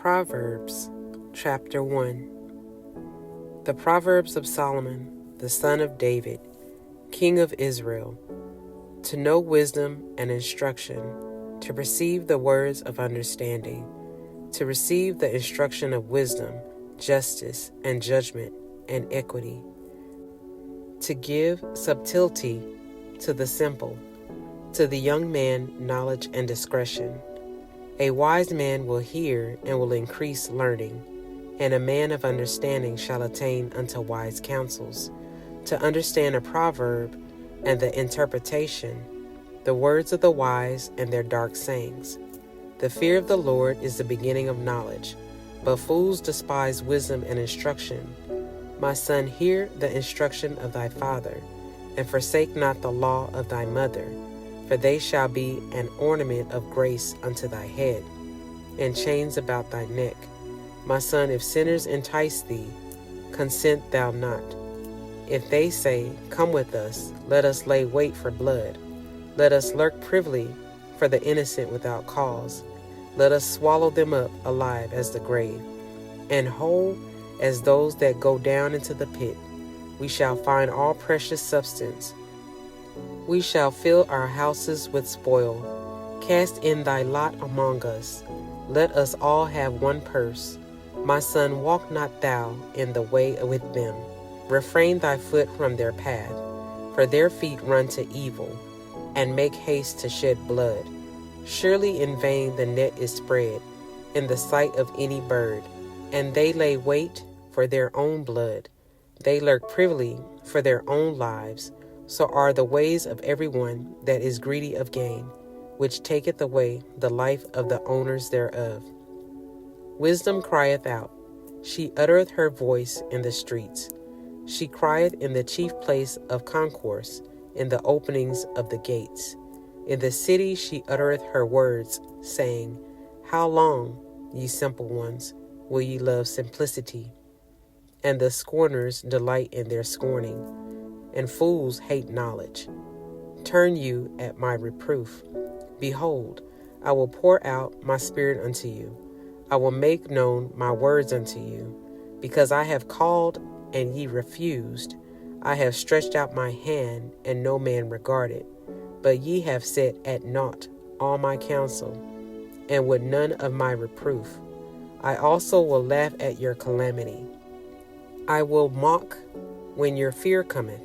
Proverbs, chapter 1. The Proverbs of Solomon, the son of David, king of Israel, to know wisdom and instruction, to perceive the words of understanding, to receive the instruction of wisdom, justice, and judgment, and equity, to give subtlety to the simple, to the young man knowledge and discretion. A wise man will hear and will increase learning, and a man of understanding shall attain unto wise counsels. To understand a proverb and the interpretation, the words of the wise and their dark sayings. The fear of the Lord is the beginning of knowledge, but fools despise wisdom and instruction. My son, hear the instruction of thy father, and forsake not the law of thy mother, for they shall be an ornament of grace unto thy head, and chains about thy neck. My son, if sinners entice thee, consent thou not. If they say, Come with us, let us lay wait for blood. Let us lurk privily for the innocent without cause. Let us swallow them up alive as the grave, and whole as those that go down into the pit. We shall find all precious substance. We shall fill our houses with spoil. Cast in thy lot among us. Let us all have one purse. My son, walk not thou in the way with them. Refrain thy foot from their path, for their feet run to evil, and make haste to shed blood. Surely in vain the net is spread in the sight of any bird, and they lay wait for their own blood. They lurk privily for their own lives. So are the ways of everyone that is greedy of gain, which taketh away the life of the owners thereof. Wisdom crieth out, she uttereth her voice in the streets. She crieth in the chief place of concourse, in the openings of the gates. In the city she uttereth her words, saying, How long, ye simple ones, will ye love simplicity? And the scorners delight in their scorning, and fools hate knowledge. Turn you at my reproof. Behold, I will pour out my spirit unto you. I will make known my words unto you. Because I have called, and ye refused. I have stretched out my hand, and no man regarded. But ye have set at naught all my counsel, and would none of my reproof. I also will laugh at your calamity. I will mock when your fear cometh.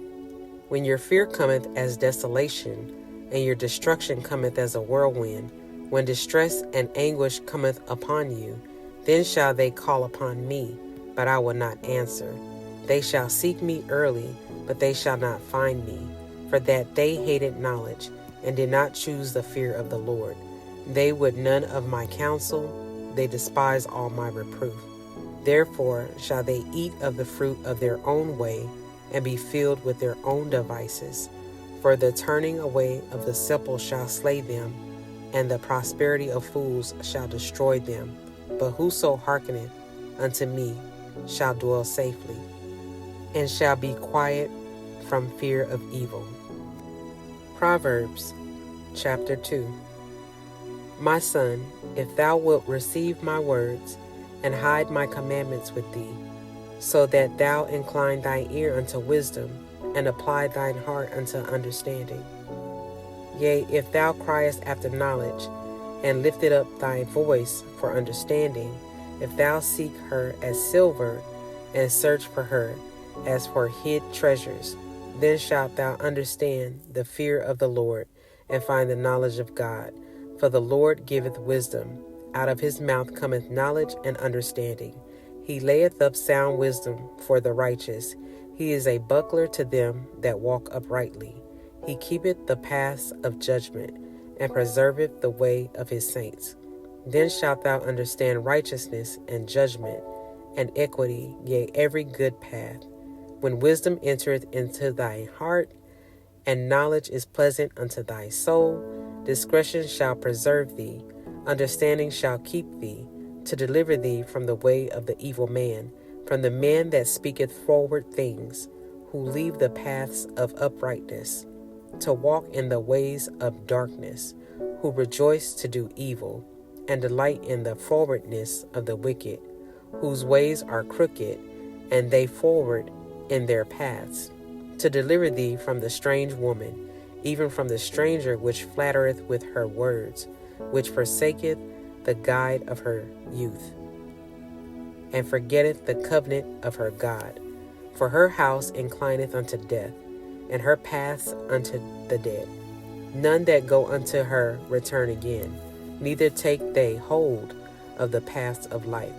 When your fear cometh as desolation, and your destruction cometh as a whirlwind, when distress and anguish cometh upon you, then shall they call upon me, but I will not answer. They shall seek me early, but they shall not find me, for that they hated knowledge, and did not choose the fear of the Lord. They would none of my counsel, they despise all my reproof. Therefore shall they eat of the fruit of their own way, and be filled with their own devices. For the turning away of the simple shall slay them, and the prosperity of fools shall destroy them. But whoso hearkeneth unto me shall dwell safely, and shall be quiet from fear of evil. Proverbs, chapter 2. My son, if thou wilt receive my words, and hide my commandments with thee, so that thou incline thine ear unto wisdom, and apply thine heart unto understanding. Yea, if thou criest after knowledge, and lifted up thy voice for understanding, if thou seek her as silver, and search for her as for hid treasures, then shalt thou understand the fear of the Lord, and find the knowledge of God. For the Lord giveth wisdom, out of his mouth cometh knowledge and understanding. He layeth up sound wisdom for the righteous. He is a buckler to them that walk uprightly. He keepeth the paths of judgment, and preserveth the way of his saints. Then shalt thou understand righteousness and judgment, and equity, yea, every good path. When wisdom entereth into thy heart, and knowledge is pleasant unto thy soul, discretion shall preserve thee, understanding shall keep thee, to deliver thee from the way of the evil man, from the man that speaketh forward things, who leave the paths of uprightness, to walk in the ways of darkness, who rejoice to do evil, and delight in the forwardness of the wicked, whose ways are crooked, and they forward in their paths, to deliver thee from the strange woman, even from the stranger which flattereth with her words, which forsaketh the guide of her youth, and forgetteth the covenant of her God. For her house inclineth unto death, and her paths unto the dead. None that go unto her return again, neither take they hold of the paths of life,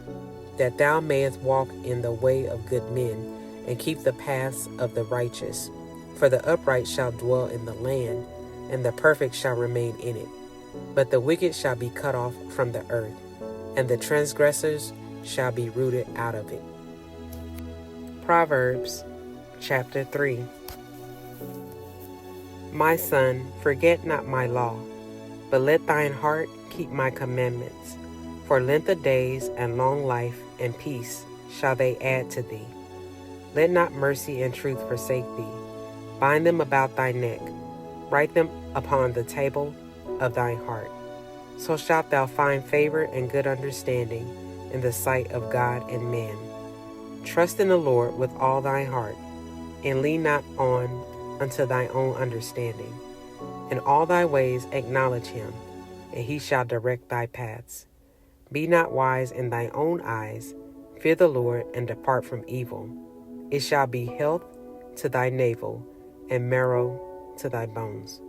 that thou mayest walk in the way of good men, and keep the paths of the righteous. For the upright shall dwell in the land, and the perfect shall remain in it. But the wicked shall be cut off from the earth, and the transgressors shall be rooted out of it. Proverbs chapter 3. My son, forget not my law, but let thine heart keep my commandments. For length of days and long life and peace shall they add to thee. Let not mercy and truth forsake thee. Bind them about thy neck. Write them upon the table of thine heart. So shalt thou find favor and good understanding in the sight of God and man. Trust in the Lord with all thy heart, and lean not on unto thine own understanding. In all thy ways acknowledge him, and he shall direct thy paths. Be not wise in thy own eyes. Fear the Lord, and depart from evil. It shall be health to thy navel, and marrow to thy bones.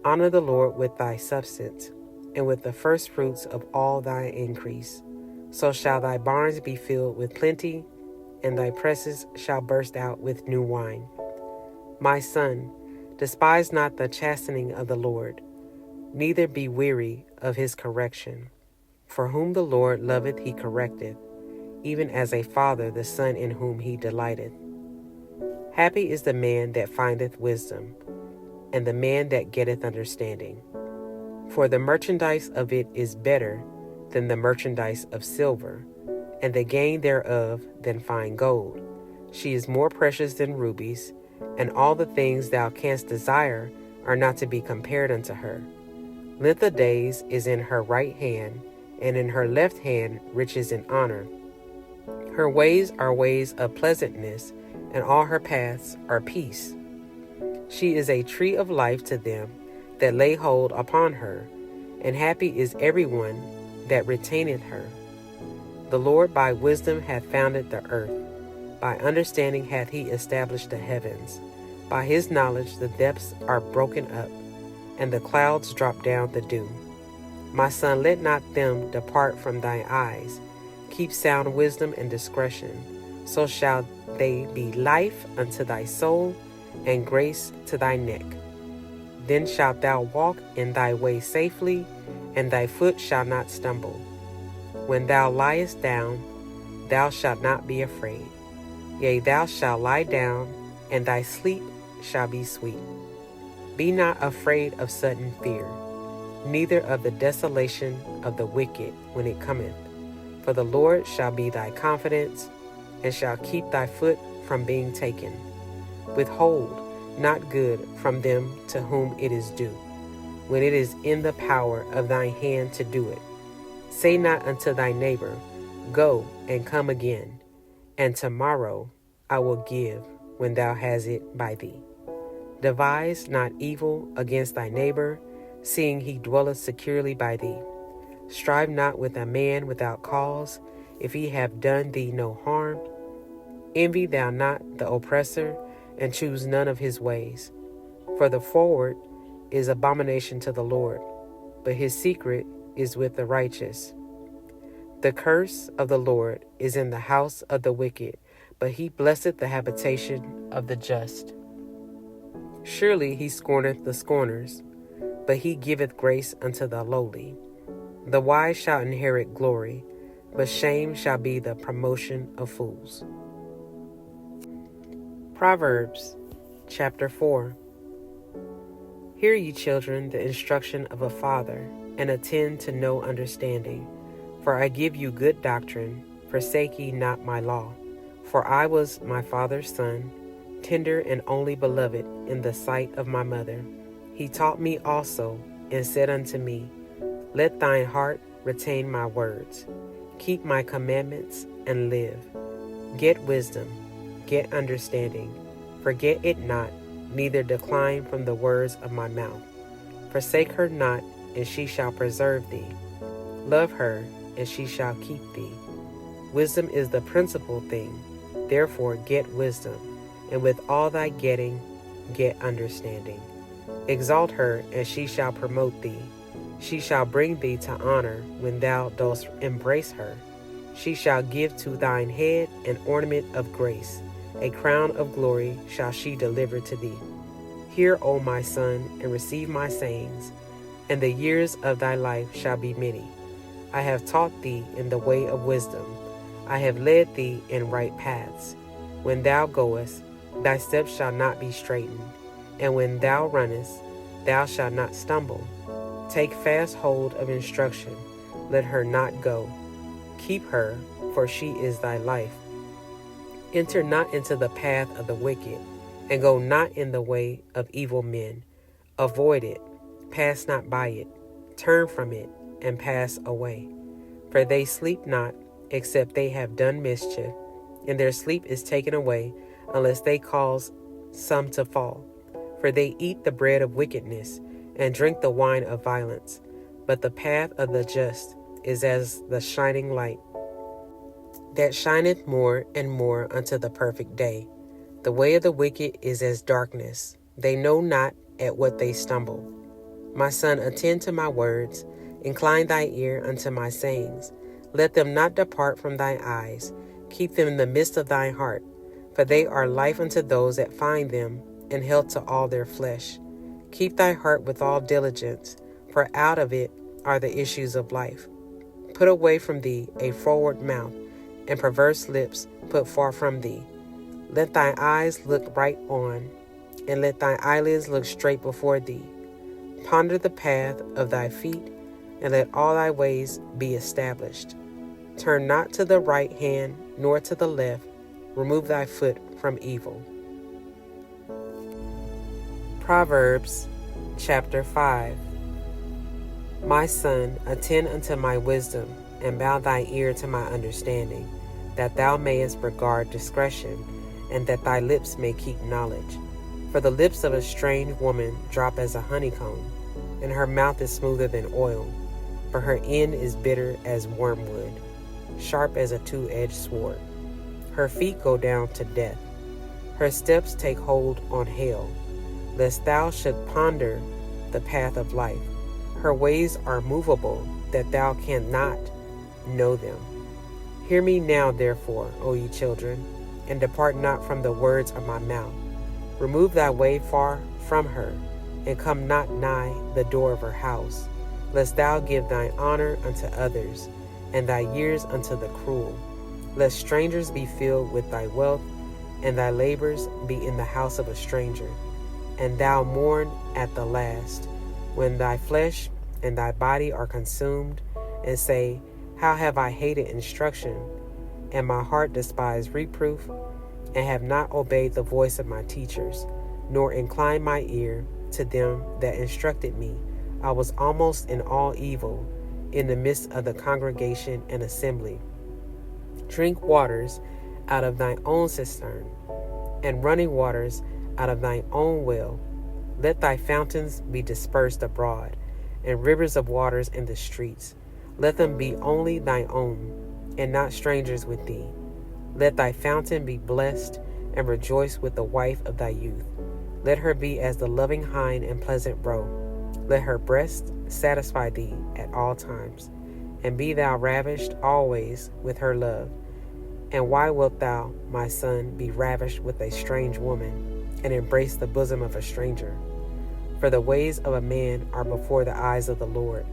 Honor the Lord with thy substance, and with the firstfruits of all thy increase. So shall thy barns be filled with plenty, and thy presses shall burst out with new wine. My son, despise not the chastening of the Lord, neither be weary of his correction. For whom the Lord loveth he correcteth, even as a father the son in whom he delighteth. Happy is the man that findeth wisdom, and the man that getteth understanding. For the merchandise of it is better than the merchandise of silver, and the gain thereof than fine gold. She is more precious than rubies, and all the things thou canst desire are not to be compared unto her. Length of days is in her right hand, and in her left hand riches and honor. Her ways are ways of pleasantness, and all her paths are peace. She is a tree of life to them that lay hold upon her, and happy is everyone that retaineth her. The Lord by wisdom hath founded the earth, by understanding hath he established the heavens. By his knowledge the depths are broken up, and the clouds drop down the dew. My son, let not them depart from thine eyes. Keep sound wisdom and discretion, so shall they be life unto thy soul, and grace to thy neck. Then shalt thou walk in thy way safely, and thy foot shall not stumble. When thou liest down, thou shalt not be afraid. Yea, thou shalt lie down, and thy sleep shall be sweet. Be not afraid of sudden fear, neither of the desolation of the wicked when it cometh. For the Lord shall be thy confidence, and shall keep thy foot from being taken. Withhold not good from them to whom it is due, when it is in the power of thy hand to do it. Say not unto thy neighbor, Go and come again, and tomorrow I will give when thou hast it by thee. Devise not evil against thy neighbor, seeing he dwelleth securely by thee. Strive not with a man without cause, if he have done thee no harm. Envy thou not the oppressor, and choose none of his ways. For the forward is abomination to the Lord, but his secret is with the righteous. The curse of the Lord is in the house of the wicked, but he blesseth the habitation of the just. Surely he scorneth the scorners, but he giveth grace unto the lowly. The wise shall inherit glory, but shame shall be the promotion of fools. Proverbs chapter 4. Hear ye children the instruction of a father, and attend to know understanding. For I give you good doctrine, forsake ye not my law. For I was my father's son, tender and only beloved in the sight of my mother. He taught me also, and said unto me, Let thine heart retain my words. Keep my commandments and live. Get wisdom, get understanding. Forget it not, neither decline from the words of my mouth. Forsake her not, and she shall preserve thee. Love her, and she shall keep thee. Wisdom is the principal thing. Therefore get wisdom, and with all thy getting, get understanding. Exalt her, and she shall promote thee. She shall bring thee to honor when thou dost embrace her. She shall give to thine head an ornament of grace. A crown of glory shall she deliver to thee. Hear, O my son, and receive my sayings, and the years of thy life shall be many. I have taught thee in the way of wisdom. I have led thee in right paths. When thou goest, thy steps shall not be straitened, and when thou runnest, thou shalt not stumble. Take fast hold of instruction, let her not go. Keep her, for she is thy life. Enter not into the path of the wicked, and go not in the way of evil men. Avoid it, pass not by it, turn from it, and pass away. For they sleep not, except they have done mischief, and their sleep is taken away, unless they cause some to fall. For they eat the bread of wickedness, and drink the wine of violence. But the path of the just is as the shining light, that shineth more and more unto the perfect day. The way of the wicked is as darkness. They know not at what they stumble. My son, attend to my words. Incline thy ear unto my sayings. Let them not depart from thine eyes. Keep them in the midst of thine heart. For they are life unto those that find them, and health to all their flesh. Keep thy heart with all diligence, for out of it are the issues of life. Put away from thee a froward mouth, and perverse lips put far from thee. Let thine eyes look right on, and let thine eyelids look straight before thee. Ponder the path of thy feet, and let all thy ways be established. Turn not to the right hand, nor to the left. Remove thy foot from evil. Proverbs chapter 5. My son, attend unto my wisdom, and bow thy ear to my understanding, that thou mayest regard discretion, and that thy lips may keep knowledge. For the lips of a strange woman drop as a honeycomb, and her mouth is smoother than oil, for her end is bitter as wormwood, sharp as a two-edged sword. Her feet go down to death. Her steps take hold on hell, lest thou should ponder the path of life. Her ways are movable, that thou cannot know them. Hear me now, therefore, O ye children, and depart not from the words of my mouth. Remove thy way far from her, and come not nigh the door of her house, lest thou give thine honor unto others, and thy years unto the cruel. Lest strangers be filled with thy wealth, and thy labors be in the house of a stranger, and thou mourn at the last, when thy flesh and thy body are consumed, and say, How have I hated instruction, and my heart despised reproof, and have not obeyed the voice of my teachers, nor inclined my ear to them that instructed me. I was almost in all evil, in the midst of the congregation and assembly. Drink waters out of thine own cistern, and running waters out of thine own well. Let thy fountains be dispersed abroad, and rivers of waters in the streets. Let them be only thine own, and not strangers with thee. Let thy fountain be blessed, and rejoice with the wife of thy youth. Let her be as the loving hind and pleasant roe. Let her breast satisfy thee at all times, and be thou ravished always with her love. And why wilt thou, my son, be ravished with a strange woman, and embrace the bosom of a stranger? For the ways of a man are before the eyes of the Lord,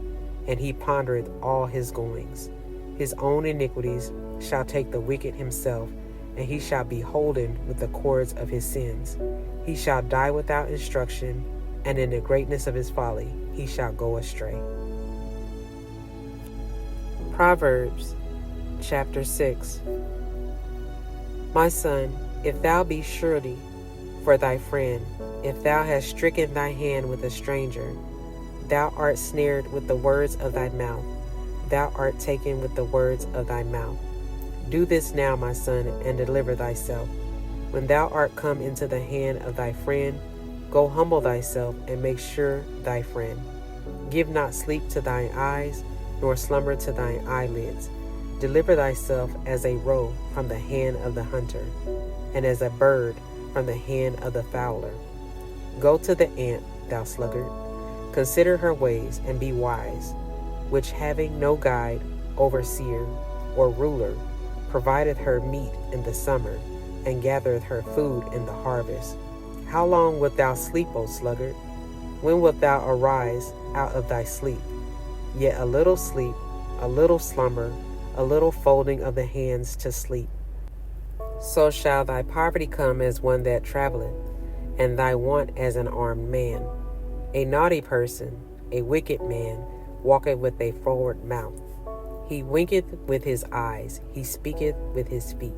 and he pondereth all his goings. His own iniquities shall take the wicked himself, and he shall be holden with the cords of his sins. He shall die without instruction, and in the greatness of his folly he shall go astray. Proverbs chapter 6. My son, if thou be surety for thy friend, if thou hast stricken thy hand with a stranger, thou art snared with the words of thy mouth. thou art taken with the words of thy mouth. Do this now, my son, and deliver thyself. When thou art come into the hand of thy friend, go humble thyself, and make sure thy friend. Give not sleep to thine eyes, nor slumber to thine eyelids. Deliver thyself as a roe from the hand of the hunter, and as a bird from the hand of the fowler. Go to the ant, thou sluggard. Consider her ways, and be wise, which having no guide, overseer, or ruler, provideth her meat in the summer, and gathereth her food in the harvest. How long wilt thou sleep, O sluggard? When wilt thou arise out of thy sleep? Yet a little sleep, a little slumber, a little folding of the hands to sleep. So shall thy poverty come as one that travelleth, and thy want as an armed man. A naughty person, a wicked man, walketh with a forward mouth. He winketh with his eyes, he speaketh with his feet,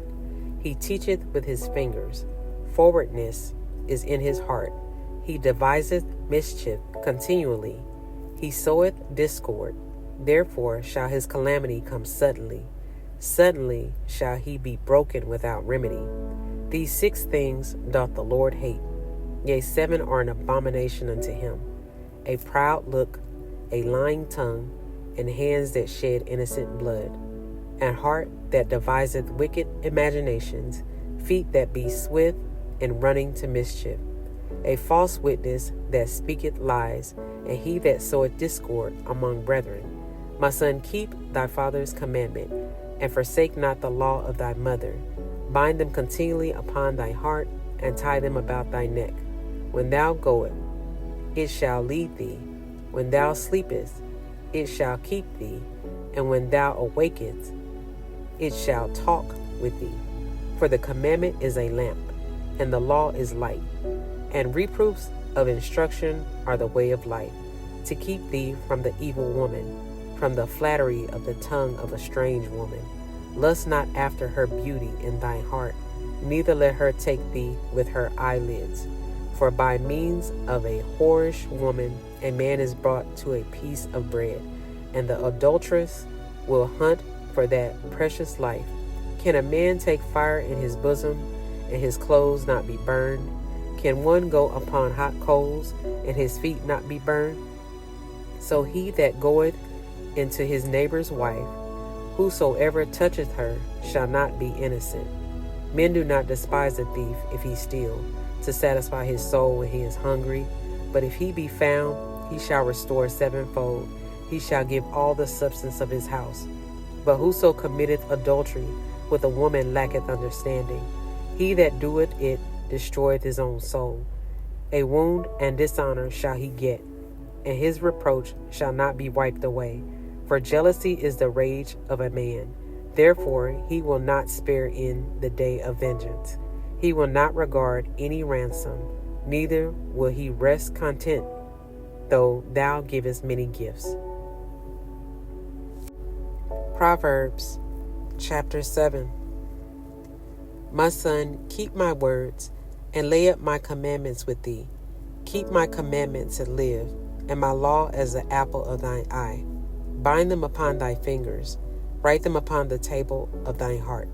he teacheth with his fingers. Forwardness is in his heart. He deviseth mischief continually. He soweth discord. Therefore shall his calamity come suddenly. Suddenly shall he be broken without remedy. These 6 things doth the Lord hate. Yea, 7 are an abomination unto him: a proud look, a lying tongue, and hands that shed innocent blood, an heart that deviseth wicked imaginations, feet that be swift in running to mischief, a false witness that speaketh lies, and he that soweth discord among brethren. My son, keep thy father's commandment, and forsake not the law of thy mother. Bind them continually upon thy heart, and tie them about thy neck. When thou goest, it shall lead thee. When thou sleepest, it shall keep thee. And when thou awakest, it shall talk with thee. For the commandment is a lamp, and the law is light, and reproofs of instruction are the way of life, to keep thee from the evil woman, from the flattery of the tongue of a strange woman. Lust not after her beauty in thine heart, neither let her take thee with her eyelids. For by means of a whorish woman a man is brought to a piece of bread, and the adulteress will hunt for that precious life. Can a man take fire in his bosom, and his clothes not be burned? Can one go upon hot coals, and his feet not be burned? So he that goeth into his neighbor's wife, whosoever toucheth her, shall not be innocent. Men do not despise a thief if he steal, to satisfy his soul when he is hungry. But if he be found, he shall restore 7-fold. He shall give all the substance of his house. But whoso committeth adultery with a woman lacketh understanding. He that doeth it destroyeth his own soul. A wound and dishonor shall he get, and his reproach shall not be wiped away. For jealousy is the rage of a man. Therefore he will not spare in the day of vengeance. He will not regard any ransom, neither will he rest content, though thou givest many gifts. Proverbs chapter 7. My son, keep my words, and lay up my commandments with thee. Keep my commandments and live, and my law as the apple of thine eye. Bind them upon thy fingers, write them upon the table of thine heart.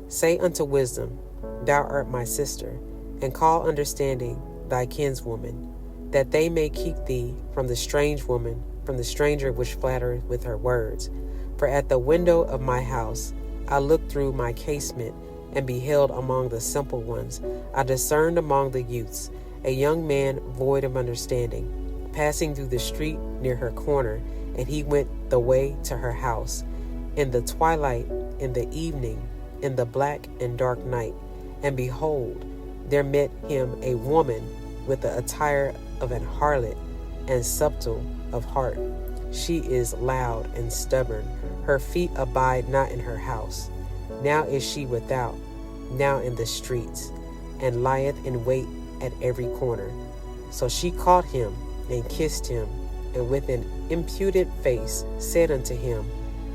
Say unto wisdom, thou art my sister, and call understanding thy kinswoman, that they may keep thee from the strange woman, from the stranger which flattereth with her words. For at the window of my house I looked through my casement, and beheld among the simple ones. I discerned among the youths a young man void of understanding, passing through the street near her corner, and he went the way to her house. In the twilight, in the evening, in the black and dark night, and behold, there met him a woman with the attire of an harlot and subtle of heart. She is loud and stubborn. Her feet abide not in her house. Now is she without, now in the streets, and lieth in wait at every corner. So she caught him and kissed him, and with an impudent face said unto him,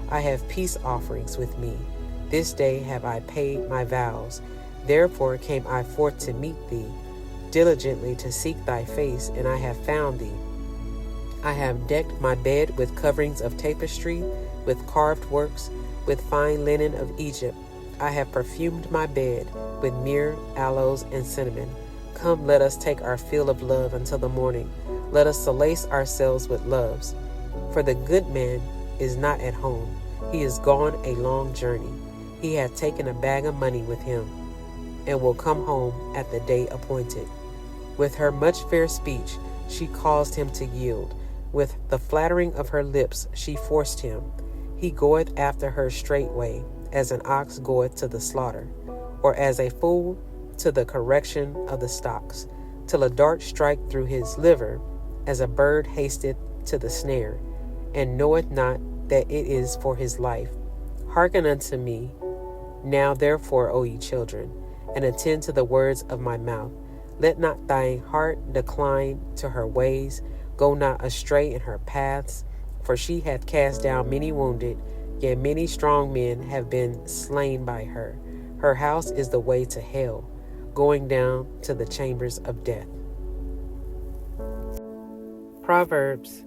I have peace offerings with me. This day have I paid my vows. Therefore came I forth to meet thee, diligently to seek thy face, and I have found thee. I have decked my bed with coverings of tapestry, with carved works, with fine linen of Egypt. I have perfumed my bed with myrrh, aloes, and cinnamon. Come, let us take our fill of love until the morning. Let us solace ourselves with loves. For the good man is not at home. He is gone a long journey. He hath taken a bag of money with him, and will come home at the day appointed. With her much fair speech she caused him to yield. With the flattering of her lips she forced him. He goeth after her straightway, as an ox goeth to the slaughter, or as a fool to the correction of the stocks, till a dart strike through his liver, as a bird hasteth to the snare, and knoweth not that it is for his life. Hearken unto me, now therefore, O ye children, and attend to the words of my mouth. Let not thine heart decline to her ways, go not astray in her paths, for she hath cast down many wounded, yea, many strong men have been slain by her. Her house is the way to hell, going down to the chambers of death. Proverbs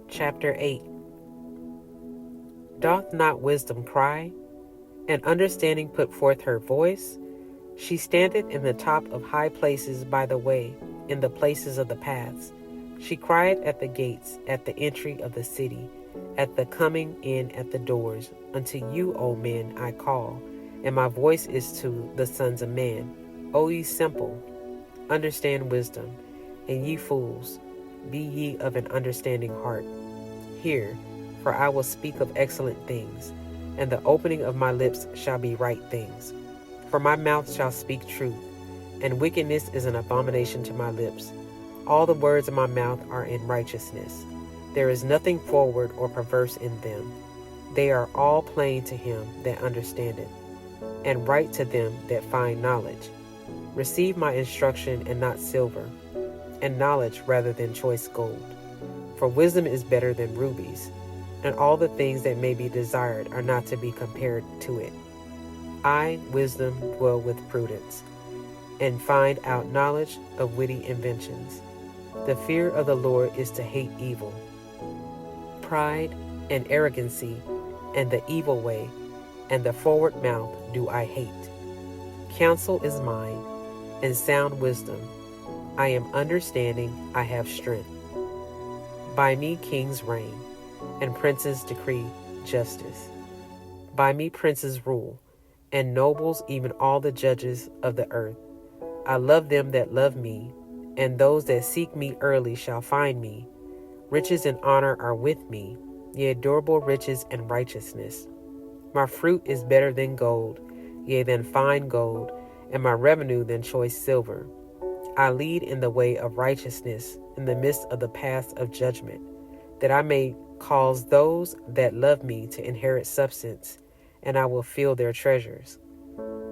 chapter 8. Doth not wisdom cry, and understanding put forth her voice? She standeth in the top of high places by the way, in the places of the paths. She crieth at the gates, at the entry of the city, at the coming in at the doors. Unto you, O men, I call, and my voice is to the sons of men. O ye simple, understand wisdom, and ye fools, be ye of an understanding heart. Hear, for I will speak of excellent things, and the opening of my lips shall be right things. For my mouth shall speak truth, and wickedness is an abomination to my lips. All the words of my mouth are in righteousness. There is nothing forward or perverse in them. They are all plain to him that understandeth, and right to them that find knowledge. Receive my instruction and not silver, and knowledge rather than choice gold. For wisdom is better than rubies, and all the things that may be desired are not to be compared to it. I, wisdom, dwell with prudence, and find out knowledge of witty inventions. The fear of the Lord is to hate evil. Pride and arrogancy, and the evil way, and the forward mouth do I hate. Counsel is mine, and sound wisdom. I am understanding, I have strength. By me kings reign, and princes decree justice. By me princes rule, and nobles, even all the judges of the earth. I love them that love me, and those that seek me early shall find me. Riches and honor are with me, yea, durable riches and righteousness. My fruit is better than gold, yea, than fine gold, and my revenue than choice silver. I lead in the way of righteousness, in the midst of the paths of judgment, that I may cause those that love me to inherit substance, and I will fill their treasures.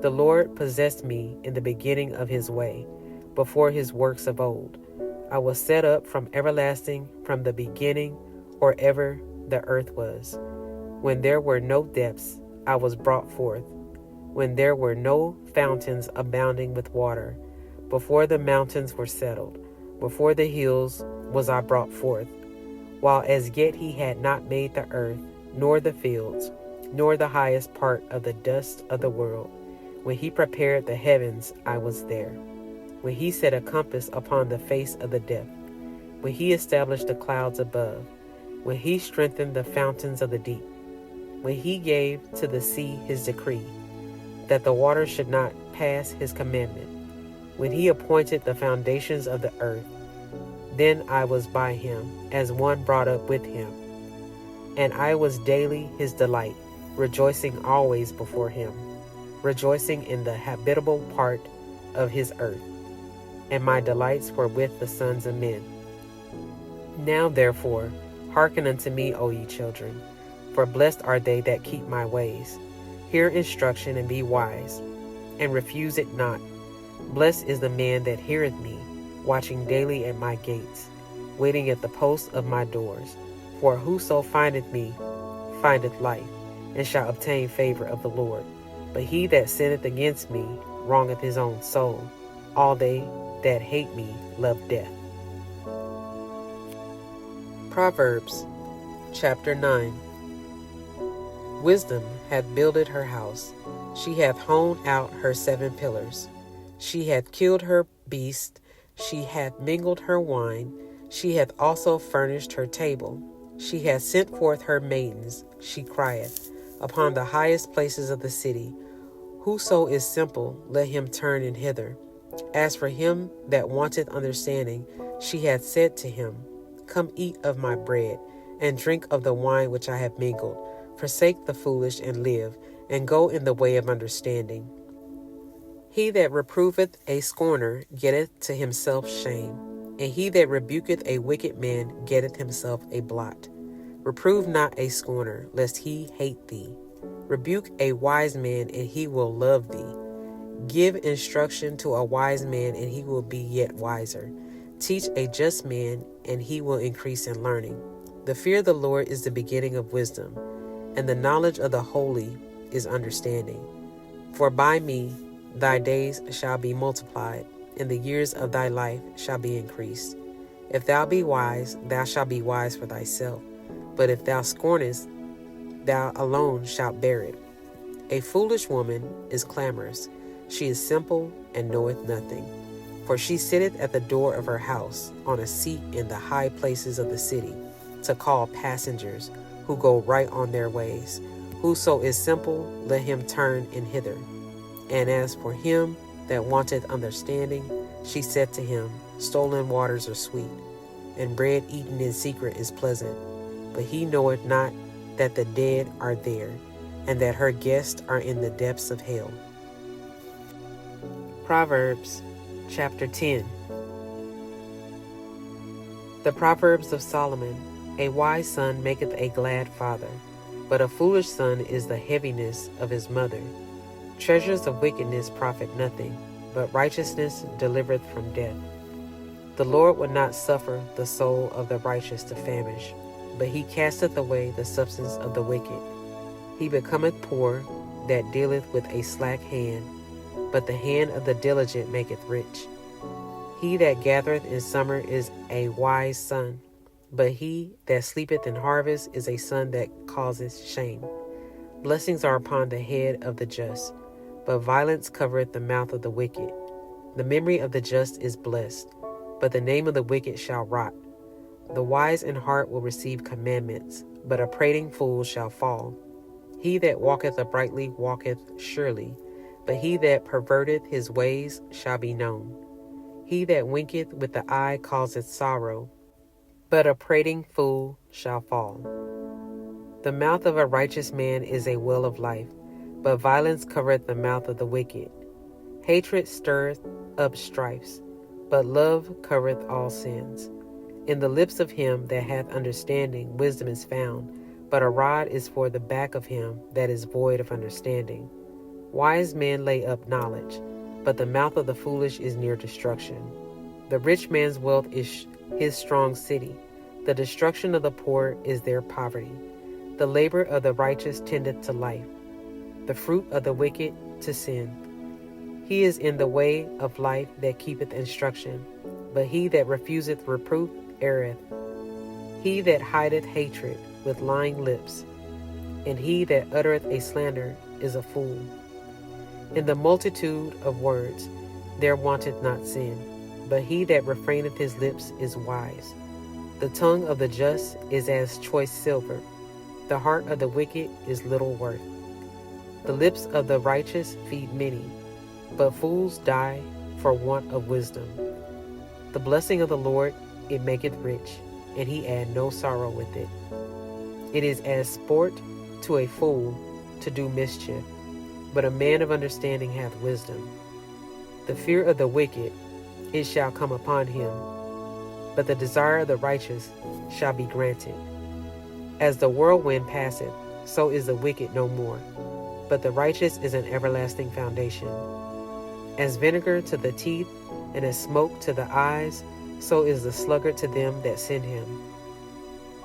The Lord possessed me in the beginning of his way, before his works of old. I was set up from everlasting, from the beginning, or ever the earth was. When there were no depths, I was brought forth. When there were no fountains abounding with water, before the mountains were settled, before the hills was I brought forth. While as yet he had not made the earth, nor the fields, nor the highest part of the dust of the world. When he prepared the heavens, I was there. When he set a compass upon the face of the depth, when he established the clouds above, when he strengthened the fountains of the deep, when he gave to the sea his decree, that the waters should not pass his commandment, when he appointed the foundations of the earth, then I was by him, as one brought up with him. And I was daily his delight, rejoicing always before him, rejoicing in the habitable part of his earth. And my delights were with the sons of men. Now therefore, hearken unto me, O ye children, for blessed are they that keep my ways. Hear instruction and be wise, and refuse it not. Blessed is the man that heareth me, watching daily at my gates, waiting at the posts of my doors. For whoso findeth me findeth life, and shall obtain favor of the Lord. But he that sinneth against me wrongeth his own soul. All they that hate me love death. Proverbs chapter 9. Wisdom hath builded her house. She hath hewn out her 7 pillars. She hath killed her beast. She hath mingled her wine. She hath also furnished her table. She hath sent forth her maidens. She crieth upon the highest places of the city. Whoso is simple, let him turn in hither. As for him that wanteth understanding, she hath said to him, Come eat of my bread, and drink of the wine which I have mingled. Forsake the foolish and live, and go in the way of understanding. He that reproveth a scorner getteth to himself shame, and he that rebuketh a wicked man getteth himself a blot. Reprove not a scorner, lest he hate thee. Rebuke a wise man, and he will love thee. Give instruction to a wise man, and he will be yet wiser. Teach a just man, and he will increase in learning. The fear of the Lord is the beginning of wisdom, and the knowledge of the holy is understanding. For by me thy days shall be multiplied, and the years of thy life shall be increased. If thou be wise, thou shalt be wise for thyself. But if thou scornest, thou alone shalt bear it. A foolish woman is clamorous. She is simple and knoweth nothing. For she sitteth at the door of her house, on a seat in the high places of the city, to call passengers who go right on their ways. Whoso is simple, let him turn in hither. And as for him that wanteth understanding, she said to him, Stolen waters are sweet, and bread eaten in secret is pleasant. But he knoweth not that the dead are there, and that her guests are in the depths of hell. Proverbs chapter 10. The Proverbs of Solomon. A wise son maketh a glad father, but a foolish son is the heaviness of his mother. Treasures of wickedness profit nothing, but righteousness delivereth from death. The Lord would not suffer the soul of the righteous to famish, but he casteth away the substance of the wicked. He becometh poor that dealeth with a slack hand, but the hand of the diligent maketh rich. He that gathereth in summer is a wise son, but he that sleepeth in harvest is a son that causeth shame. Blessings are upon the head of the just, but violence covereth the mouth of the wicked. The memory of the just is blessed, but the name of the wicked shall rot. The wise in heart will receive commandments, but a prating fool shall fall. He that walketh uprightly walketh surely, but he that perverteth his ways shall be known. He that winketh with the eye causeth sorrow, but a prating fool shall fall. The mouth of a righteous man is a well of life, but violence covereth the mouth of the wicked. Hatred stirreth up strifes, but love covereth all sins. In the lips of him that hath understanding wisdom is found, but a rod is for the back of him that is void of understanding. Wise men lay up knowledge, but the mouth of the foolish is near destruction. The rich man's wealth is his strong city. The destruction of the poor is their poverty. The labor of the righteous tendeth to life, the fruit of the wicked to sin. He is in the way of life that keepeth instruction, but he that refuseth reproof erreth. He that hideth hatred with lying lips, and he that uttereth a slander is a fool. In the multitude of words there wanteth not sin, but he that refraineth his lips is wise. The tongue of the just is as choice silver. The heart of the wicked is little worth. The lips of the righteous feed many, but fools die for want of wisdom. The blessing of the Lord, it maketh rich, and he add no sorrow with it. It is as sport to a fool to do mischief, but a man of understanding hath wisdom. The fear of the wicked, it shall come upon him, but the desire of the righteous shall be granted. As the whirlwind passeth, so is the wicked no more, but the righteous is an everlasting foundation. As vinegar to the teeth, and as smoke to the eyes, so is the sluggard to them that send him.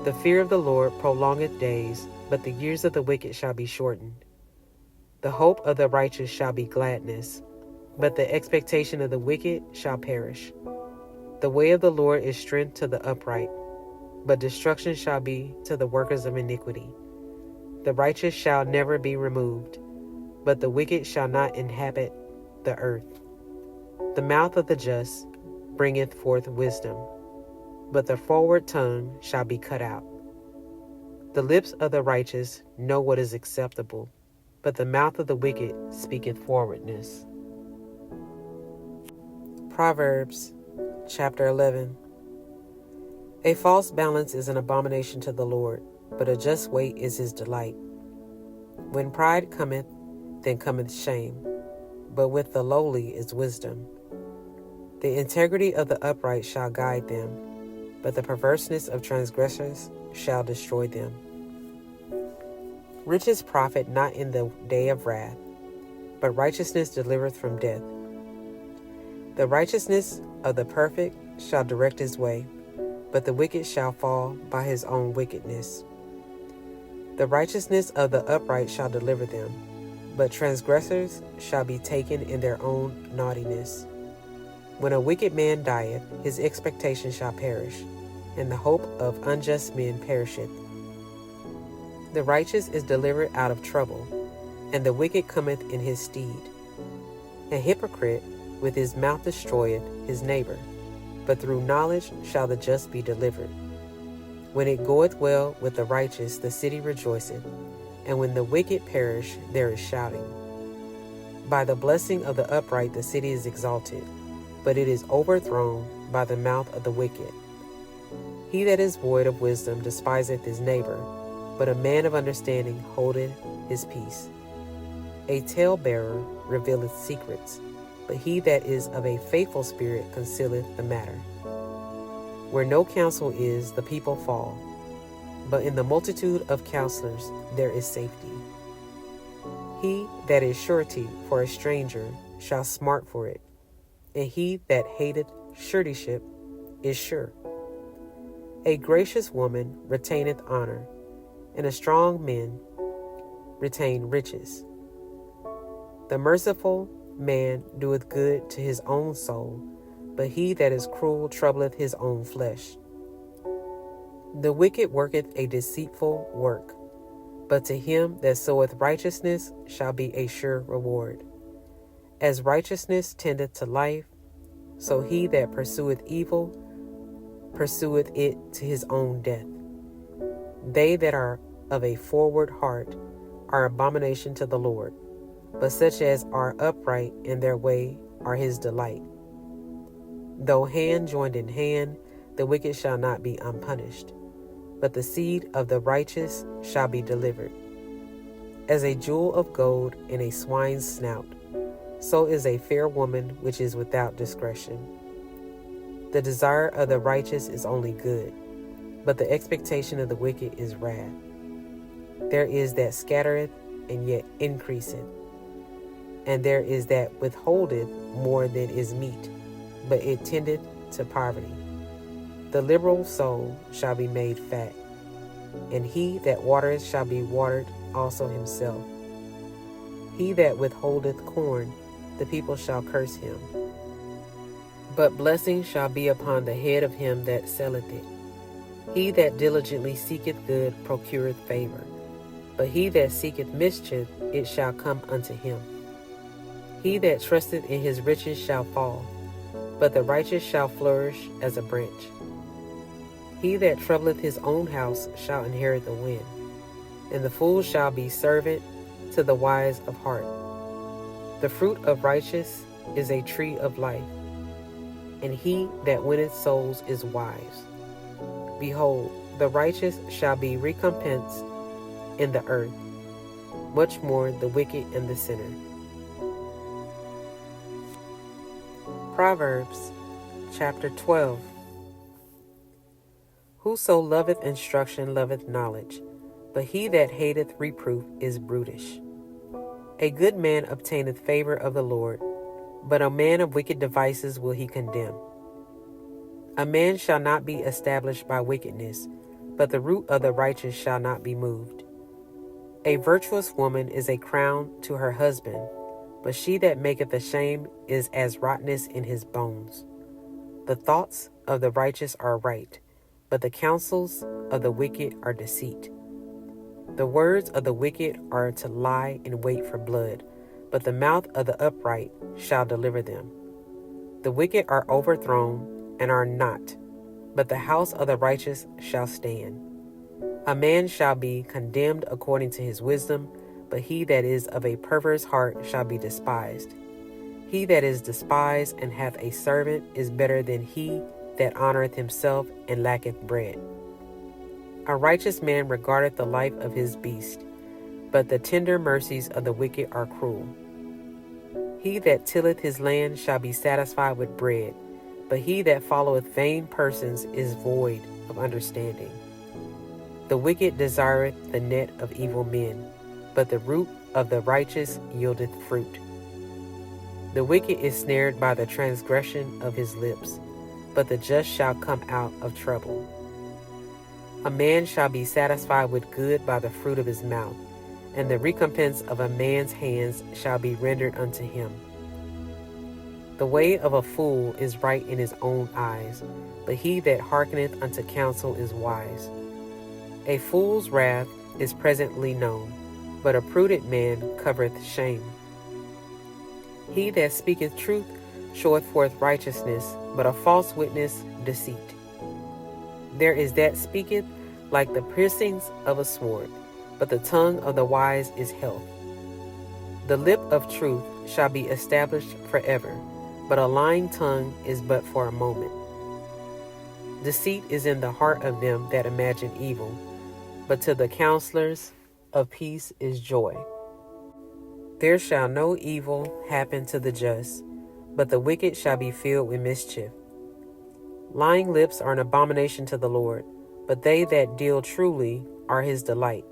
The fear of the Lord prolongeth days, but the years of the wicked shall be shortened. The hope of the righteous shall be gladness, but the expectation of the wicked shall perish. The way of the Lord is strength to the upright, but destruction shall be to the workers of iniquity. The righteous shall never be removed, but the wicked shall not inhabit the earth. The mouth of the just bringeth forth wisdom, but the forward tongue shall be cut out. The lips of the righteous know what is acceptable, but the mouth of the wicked speaketh forwardness. Proverbs chapter 11. A false balance is an abomination to the Lord, but a just weight is his delight. When pride cometh, then cometh shame, but with the lowly is wisdom. The integrity of the upright shall guide them, but the perverseness of transgressors shall destroy them. Riches profit not in the day of wrath, but righteousness delivereth from death. The righteousness of the perfect shall direct his way, but the wicked shall fall by his own wickedness. The righteousness of the upright shall deliver them, but transgressors shall be taken in their own naughtiness. When a wicked man dieth, his expectation shall perish, and the hope of unjust men perisheth. The righteous is delivered out of trouble, and the wicked cometh in his stead. A hypocrite with his mouth destroyeth his neighbor, but through knowledge shall the just be delivered. When it goeth well with the righteous, the city rejoiceth, and when the wicked perish, there is shouting. By the blessing of the upright the city is exalted, but it is overthrown by the mouth of the wicked. He that is void of wisdom despiseth his neighbor, but a man of understanding holdeth his peace. A talebearer revealeth secrets, but he that is of a faithful spirit concealeth the matter. Where no counsel is, the people fall, but in the multitude of counselors there is safety. He that is surety for a stranger shall smart for it, and he that hateth suretyship is sure. A gracious woman retaineth honor, and a strong man retain riches. The merciful man doeth good to his own soul, but he that is cruel troubleth his own flesh. The wicked worketh a deceitful work, but to him that soweth righteousness shall be a sure reward. As righteousness tendeth to life, so he that pursueth evil pursueth it to his own death. They that are of a forward heart are abomination to the Lord, but such as are upright in their way are his delight. Though hand joined in hand, the wicked shall not be unpunished, but the seed of the righteous shall be delivered. As a jewel of gold in a swine's snout, so is a fair woman which is without discretion. The desire of the righteous is only good, but the expectation of the wicked is wrath. There is that scattereth and yet increaseth, and there is that withholdeth more than is meet, but it tendeth to poverty. The liberal soul shall be made fat, and he that watereth shall be watered also himself. He that withholdeth corn, the people shall curse him. But blessing shall be upon the head of him that selleth it. He that diligently seeketh good procureth favor, but he that seeketh mischief, it shall come unto him. He that trusteth in his riches shall fall, but the righteous shall flourish as a branch. He that troubleth his own house shall inherit the wind, and the fool shall be servant to the wise of heart. The fruit of righteous is a tree of life, and he that winneth souls is wise. Behold, the righteous shall be recompensed in the earth, much more the wicked and the sinner. Proverbs chapter 12. Whoso loveth instruction loveth knowledge, but he that hateth reproof is brutish. A good man obtaineth favor of the Lord, but a man of wicked devices will he condemn. A man shall not be established by wickedness, but the root of the righteous shall not be moved. A virtuous woman is a crown to her husband, but she that maketh ashamed is as rottenness in his bones. The thoughts of the righteous are right, but the counsels of the wicked are deceit. The words of the wicked are to lie in wait for blood, but the mouth of the upright shall deliver them. The wicked are overthrown and are not, but the house of the righteous shall stand. A man shall be condemned according to his wisdom, but he that is of a perverse heart shall be despised. He that is despised and hath a servant is better than he that honoureth himself and lacketh bread. A righteous man regardeth the life of his beast, but the tender mercies of the wicked are cruel. He that tilleth his land shall be satisfied with bread, but he that followeth vain persons is void of understanding. The wicked desireth the net of evil men, but the root of the righteous yieldeth fruit. The wicked is snared by the transgression of his lips, but the just shall come out of trouble. A man shall be satisfied with good by the fruit of his mouth, and the recompense of a man's hands shall be rendered unto him. The way of a fool is right in his own eyes, but he that hearkeneth unto counsel is wise. A fool's wrath is presently known, but a prudent man covereth shame. He that speaketh truth showeth forth righteousness, but a false witness deceit. There is that speaketh like the piercings of a sword, but the tongue of the wise is health. The lip of truth shall be established forever, but a lying tongue is but for a moment. Deceit is in the heart of them that imagine evil, but to the counselors of peace is joy. There shall no evil happen to the just, but the wicked shall be filled with mischief. Lying lips are an abomination to the Lord, but they that deal truly are his delight.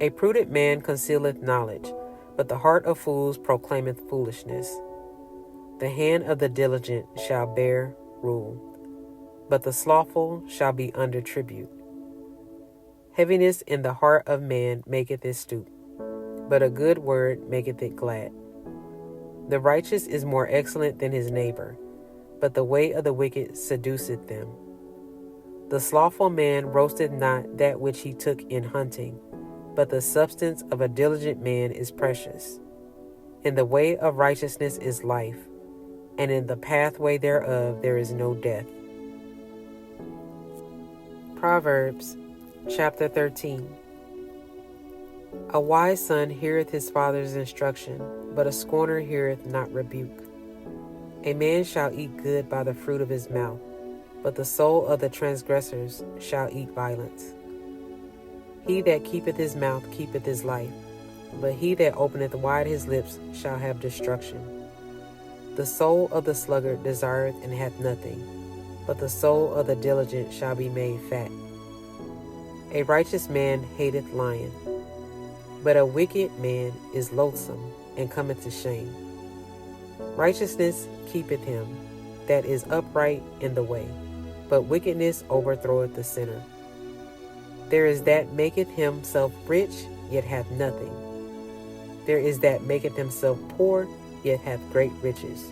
A prudent man concealeth knowledge, but the heart of fools proclaimeth foolishness. The hand of the diligent shall bear rule, but the slothful shall be under tribute. Heaviness in the heart of man maketh it stoop, but a good word maketh it glad. The righteous is more excellent than his neighbor, but the way of the wicked seduceth them. The slothful man roasteth not that which he took in hunting, but the substance of a diligent man is precious. In the way of righteousness is life, and in the pathway thereof there is no death. Proverbs chapter 13. A wise son heareth his father's instruction, but a scorner heareth not rebuke. A man shall eat good by the fruit of his mouth, but the soul of the transgressors shall eat violence. He that keepeth his mouth keepeth his life, but he that openeth wide his lips shall have destruction. The soul of the sluggard desireth and hath nothing, but the soul of the diligent shall be made fat. A righteous man hateth lying, but a wicked man is loathsome and cometh to shame. Righteousness keepeth him that is upright in the way, but wickedness overthroweth the sinner. There is that maketh himself rich, yet hath nothing. There is that maketh himself poor, yet hath great riches.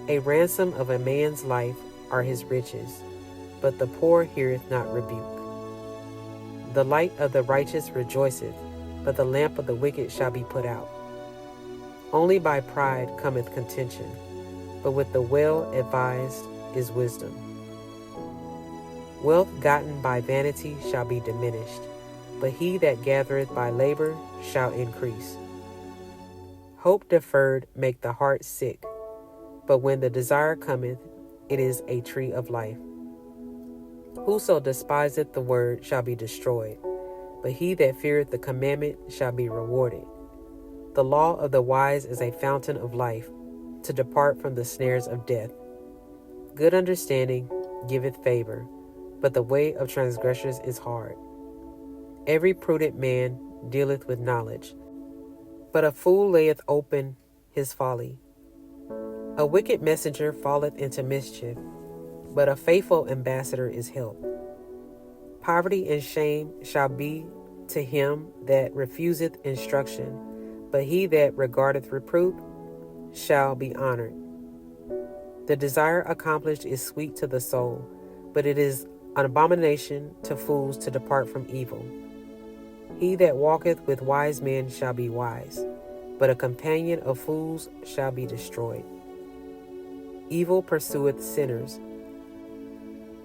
A ransom of a man's life are his riches, but the poor heareth not rebuke. The light of the righteous rejoiceth, but the lamp of the wicked shall be put out. Only by pride cometh contention, but with the well-advised is wisdom. Wealth gotten by vanity shall be diminished, but he that gathereth by labor shall increase. Hope deferred make the heart sick, but when the desire cometh, it is a tree of life. Whoso despiseth the word shall be destroyed, but he that feareth the commandment shall be rewarded. The law of the wise is a fountain of life, to depart from the snares of death. Good understanding giveth favor, but the way of transgressors is hard. Every prudent man dealeth with knowledge, but a fool layeth open his folly. A wicked messenger falleth into mischief, but a faithful ambassador is helped. Poverty and shame shall be to him that refuseth instruction, but he that regardeth reproof shall be honored. The desire accomplished is sweet to the soul, but it is an abomination to fools to depart from evil. He that walketh with wise men shall be wise, but a companion of fools shall be destroyed. Evil pursueth sinners,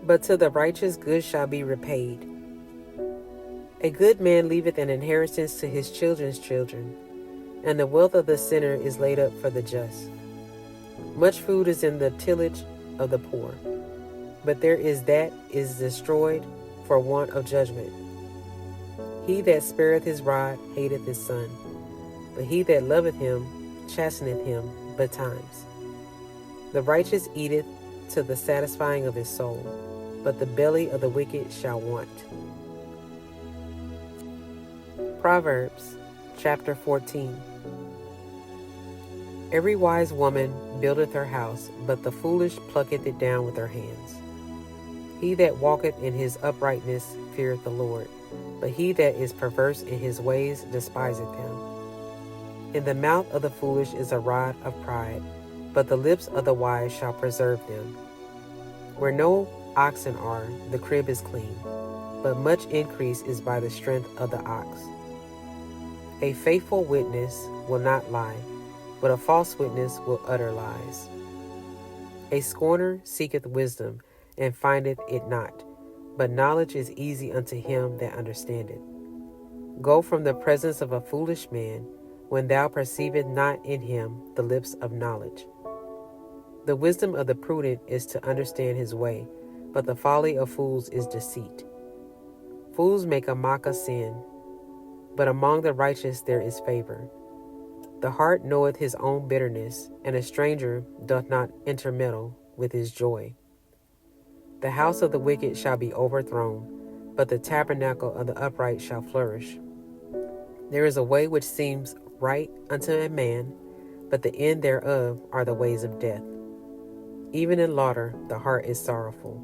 but to the righteous good shall be repaid. A good man leaveth an inheritance to his children's children, and the wealth of the sinner is laid up for the just. Much food is in the tillage of the poor, but there is that is destroyed for want of judgment. He that spareth his rod hateth his son, but he that loveth him chasteneth him betimes. The righteous eateth to the satisfying of his soul, but the belly of the wicked shall want. Proverbs chapter 14. Every wise woman buildeth her house, but the foolish plucketh it down with her hands. He that walketh in his uprightness feareth the Lord, but he that is perverse in his ways despiseth him. In the mouth of the foolish is a rod of pride, but the lips of the wise shall preserve them. Where no oxen are, the crib is clean, but much increase is by the strength of the ox. A faithful witness will not lie, but a false witness will utter lies. A scorner seeketh wisdom, and findeth it not, but knowledge is easy unto him that understandeth. Go from the presence of a foolish man, when thou perceivest not in him the lips of knowledge. The wisdom of the prudent is to understand his way, but the folly of fools is deceit. Fools make a mock of sin, but among the righteous there is favor. The heart knoweth his own bitterness, and a stranger doth not intermeddle with his joy. The house of the wicked shall be overthrown, but the tabernacle of the upright shall flourish. There is a way which seems right unto a man, but the end thereof are the ways of death. Even in laughter the heart is sorrowful,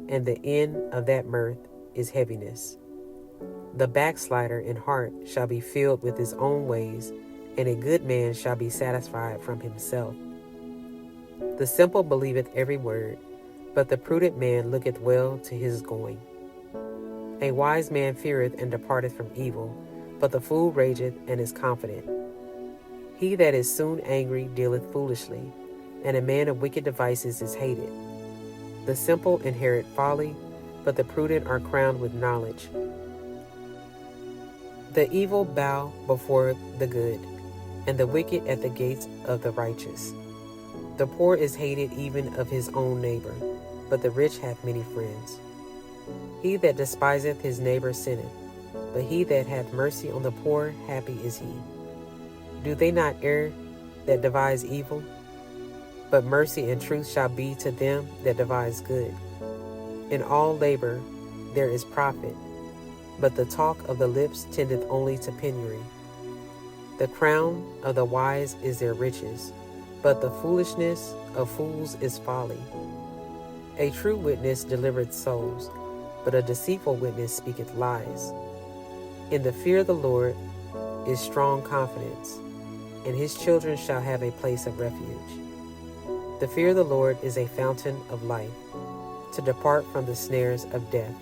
and the end of that mirth is heaviness. The backslider in heart shall be filled with his own ways, and a good man shall be satisfied from himself. The simple believeth every word, but the prudent man looketh well to his going. A wise man feareth and departeth from evil, but the fool rageth and is confident. He that is soon angry dealeth foolishly, and a man of wicked devices is hated. The simple inherit folly, but the prudent are crowned with knowledge. The evil bow before the good, and the wicked at the gates of the righteous. The poor is hated even of his own neighbor, but the rich hath many friends. He that despiseth his neighbor sinneth, but he that hath mercy on the poor, happy is he. Do they not err that devise evil? But mercy and truth shall be to them that devise good. In all labor there is profit, but the talk of the lips tendeth only to penury. The crown of the wise is their riches, but the foolishness of fools is folly. A true witness delivereth souls, but a deceitful witness speaketh lies. In the fear of the Lord is strong confidence, and his children shall have a place of refuge. The fear of the Lord is a fountain of life, to depart from the snares of death.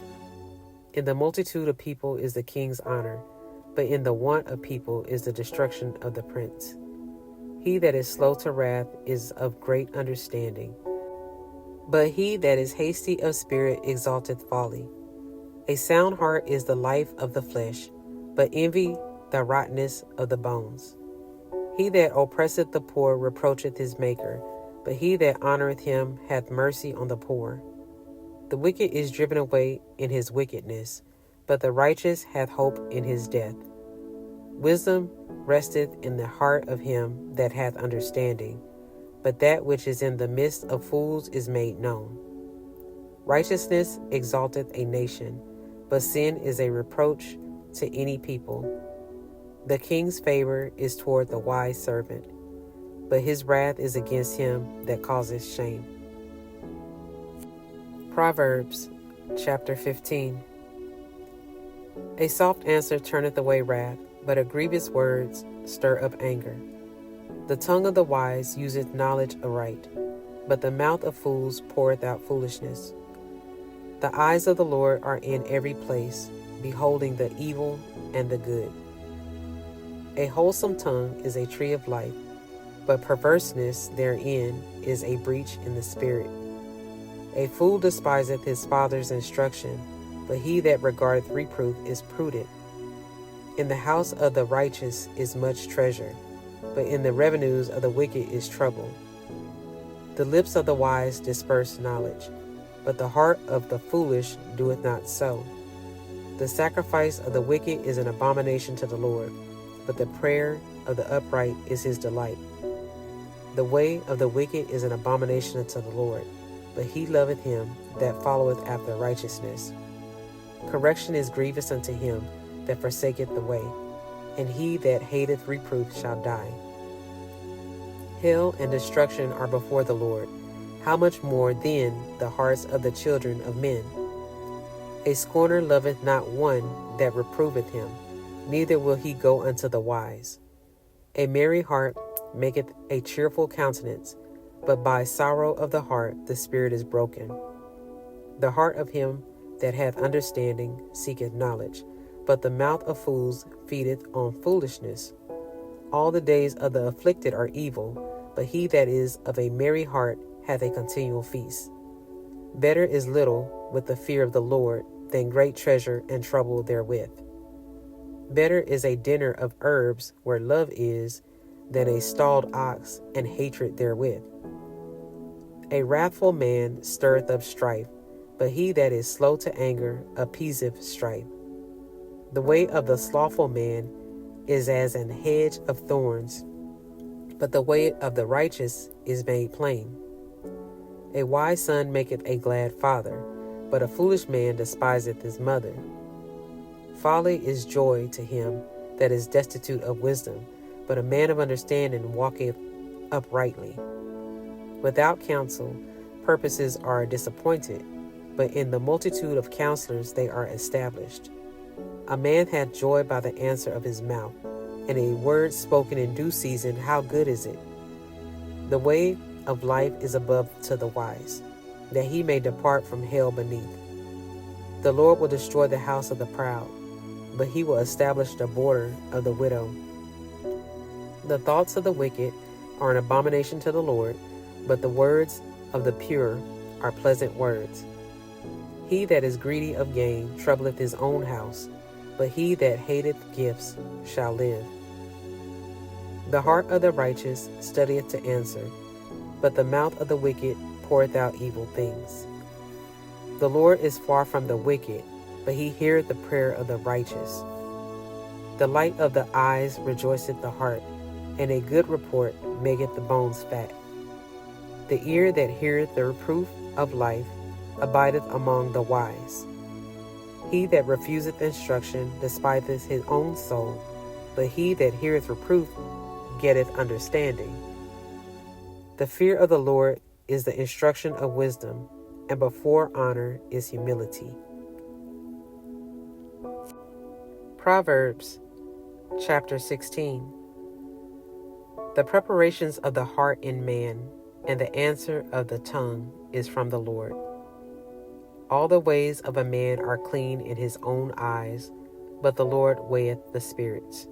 In the multitude of people is the king's honor, but in the want of people is the destruction of the prince. He that is slow to wrath is of great understanding, but he that is hasty of spirit exalteth folly. A sound heart is the life of the flesh, but envy the rottenness of the bones. He that oppresseth the poor reproacheth his maker, but he that honoureth him hath mercy on the poor. The wicked is driven away in his wickedness, but the righteous hath hope in his death. Wisdom resteth in the heart of him that hath understanding, but that which is in the midst of fools is made known. Righteousness exalteth a nation, but sin is a reproach to any people. The king's favor is toward the wise servant, but his wrath is against him that causeth shame. Proverbs chapter 15. A soft answer turneth away wrath, but a grievous words stir up anger. The tongue of the wise useth knowledge aright, but the mouth of fools poureth out foolishness. The eyes of the Lord are in every place, beholding the evil and the good. A wholesome tongue is a tree of life, but perverseness therein is a breach in the spirit. A fool despiseth his father's instruction, but he that regardeth reproof is prudent. In the house of the righteous is much treasure, but in the revenues of the wicked is trouble. The lips of the wise disperse knowledge, but the heart of the foolish doeth not so. The sacrifice of the wicked is an abomination to the Lord, but the prayer of the upright is his delight. The way of the wicked is an abomination unto the Lord, but he loveth him that followeth after righteousness. Correction is grievous unto him that forsaketh the way, and he that hateth reproof shall die. Hell and destruction are before the Lord. How much more then the hearts of the children of men? A scorner loveth not one that reproveth him, neither will he go unto the wise. A merry heart maketh a cheerful countenance, but by sorrow of the heart the spirit is broken. The heart of him that hath understanding seeketh knowledge, but the mouth of fools feedeth on foolishness. All the days of the afflicted are evil, but he that is of a merry heart hath a continual feast. Better is little with the fear of the Lord than great treasure and trouble therewith. Better is a dinner of herbs where love is, than a stalled ox and hatred therewith. A wrathful man stirreth up strife, but he that is slow to anger appeaseth strife. The way of the slothful man is as an hedge of thorns, but the way of the righteous is made plain. A wise son maketh a glad father, but a foolish man despiseth his mother. Folly is joy to him that is destitute of wisdom, but a man of understanding walketh uprightly. Without counsel, purposes are disappointed, but in the multitude of counselors they are established. A man hath joy by the answer of his mouth, and a word spoken in due season, how good is it? The way of life is above to the wise, that he may depart from hell beneath. The Lord will destroy the house of the proud, but he will establish the border of the widow. The thoughts of the wicked are an abomination to the Lord, but the words of the pure are pleasant words. He that is greedy of gain troubleth his own house, but he that hateth gifts shall live. The heart of the righteous studieth to answer, but the mouth of the wicked poureth out evil things. The Lord is far from the wicked, but he heareth the prayer of the righteous. The light of the eyes rejoiceth the heart, and a good report maketh the bones fat. The ear that heareth the reproof of life abideth among the wise. He that refuseth instruction despiseth his own soul, but he that heareth reproof getteth understanding. The fear of the Lord is the instruction of wisdom, and before honor is humility. Proverbs chapter 16. The preparations of the heart in man, and the answer of the tongue is from the Lord. All the ways of a man are clean in his own eyes, but the Lord weigheth the spirits.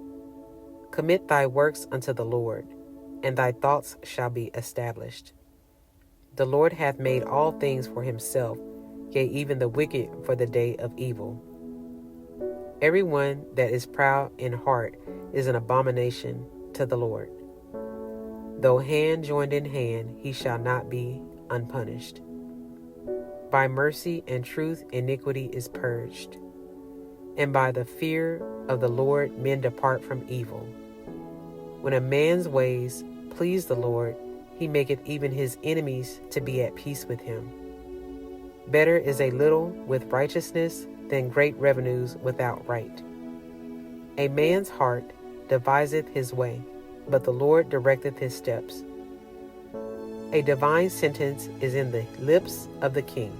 Commit thy works unto the Lord, and thy thoughts shall be established. The Lord hath made all things for himself, yea, even the wicked for the day of evil. Every one that is proud in heart is an abomination to the Lord. Though hand joined in hand, he shall not be unpunished. By mercy and truth iniquity is purged, and by the fear of the Lord men depart from evil. When a man's ways please the Lord, he maketh even his enemies to be at peace with him. Better is a little with righteousness than great revenues without right. A man's heart deviseth his way, but the Lord directeth his steps. A divine sentence is in the lips of the king.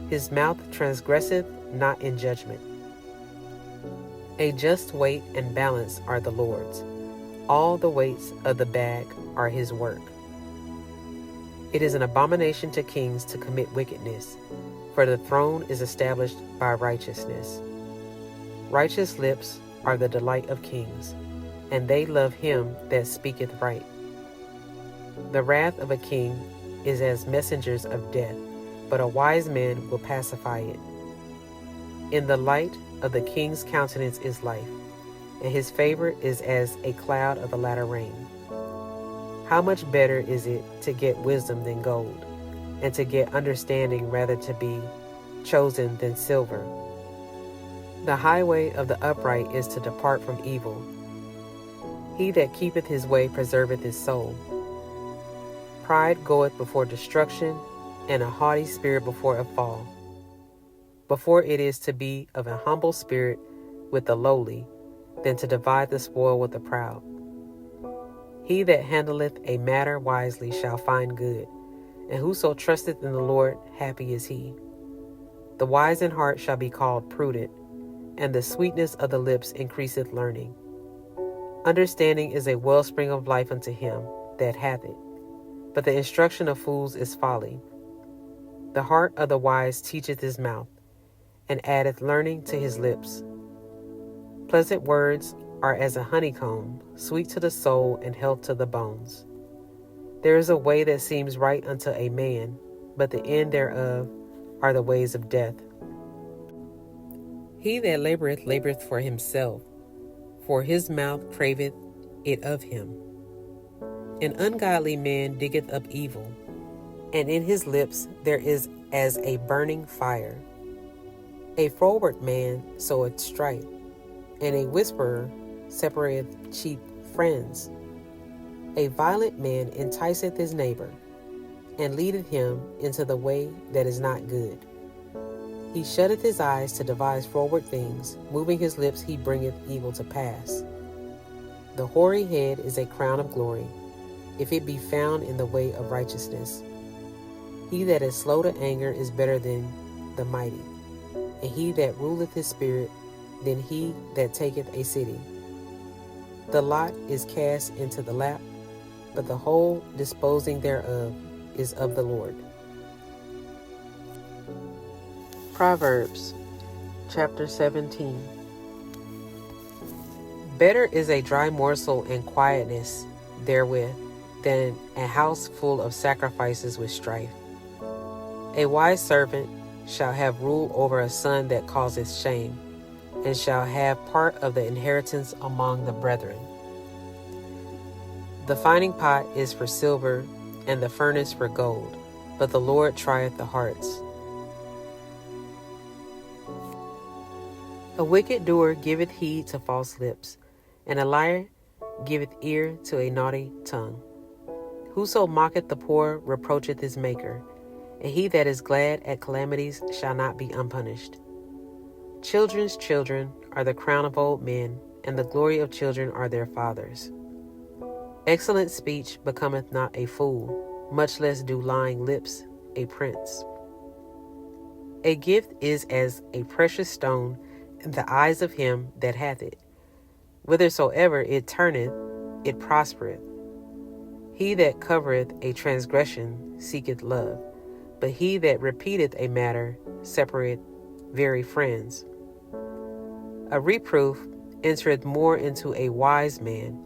His mouth transgresseth not in judgment. A just weight and balance are the Lord's. All the weights of the bag are his work. It is an abomination to kings to commit wickedness, for the throne is established by righteousness. Righteous lips are the delight of kings, and they love him that speaketh right. The wrath of a king is as messengers of death, but a wise man will pacify it. In the light of the king's countenance is life, and his favor is as a cloud of the latter rain. How much better is it to get wisdom than gold, and to get understanding rather to be chosen than silver? The highway of the upright is to depart from evil. He that keepeth his way preserveth his soul. Pride goeth before destruction, and a haughty spirit before a fall. Before it is to be of a humble spirit with the lowly, than to divide the spoil with the proud. He that handleth a matter wisely shall find good, and whoso trusteth in the Lord, happy is he. The wise in heart shall be called prudent, and the sweetness of the lips increaseth learning. Understanding is a wellspring of life unto him that hath it, but the instruction of fools is folly. The heart of the wise teacheth his mouth, and addeth learning to his lips. Pleasant words are as a honeycomb, sweet to the soul and health to the bones. There is a way that seems right unto a man, but the end thereof are the ways of death. He that laboureth for himself, for his mouth craveth it of him. An ungodly man diggeth up evil, and in his lips there is as a burning fire. A froward man soweth strife, and a whisperer separateth cheap friends. A violent man enticeth his neighbor, and leadeth him into the way that is not good. He shutteth his eyes to devise froward things, moving his lips he bringeth evil to pass. The hoary head is a crown of glory, if it be found in the way of righteousness. He that is slow to anger is better than the mighty, and he that ruleth his spirit than he that taketh a city. The lot is cast into the lap, but the whole disposing thereof is of the Lord. Proverbs chapter 17. Better is a dry morsel and quietness therewith than a house full of sacrifices with strife. A wise servant shall have rule over a son that causeth shame, and shall have part of the inheritance among the brethren. The finding pot is for silver, and the furnace for gold, but the Lord trieth the hearts. A wicked doer giveth heed to false lips, and a liar giveth ear to a naughty tongue. Whoso mocketh the poor reproacheth his maker, and he that is glad at calamities shall not be unpunished. Children's children are the crown of old men, and the glory of children are their fathers. Excellent speech becometh not a fool, much less do lying lips a prince. A gift is as a precious stone in the eyes of him that hath it. Whithersoever it turneth, it prospereth. He that covereth a transgression seeketh love, but he that repeateth a matter separate very friends. A reproof entereth more into a wise man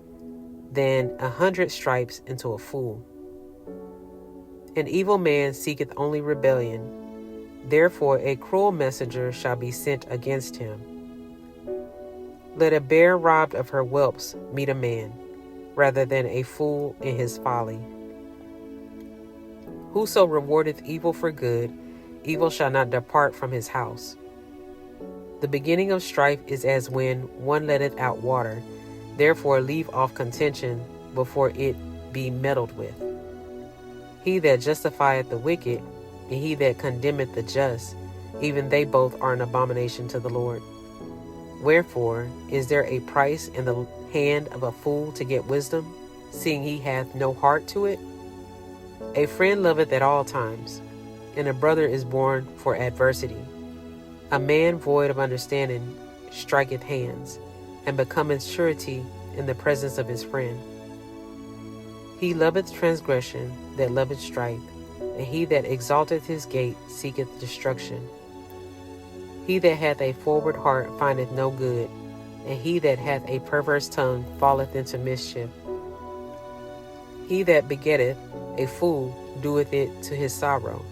than 100 stripes into a fool. An evil man seeketh only rebellion, therefore a cruel messenger shall be sent against him. Let a bear robbed of her whelps meet a man, rather than a fool in his folly. Whoso rewardeth evil for good, evil shall not depart from his house. The beginning of strife is as when one letteth out water, therefore leave off contention before it be meddled with. He that justifieth the wicked, and he that condemneth the just, even they both are an abomination to the Lord. Wherefore is there a price in the hand of a fool to get wisdom, seeing he hath no heart to it? A friend loveth at all times, and a brother is born for adversity. A man void of understanding striketh hands, and becometh surety in the presence of his friend. He loveth transgression that loveth strife, and he that exalteth his gate seeketh destruction. He that hath a forward heart findeth no good, and he that hath a perverse tongue falleth into mischief. He that begetteth a fool doeth it to his sorrow,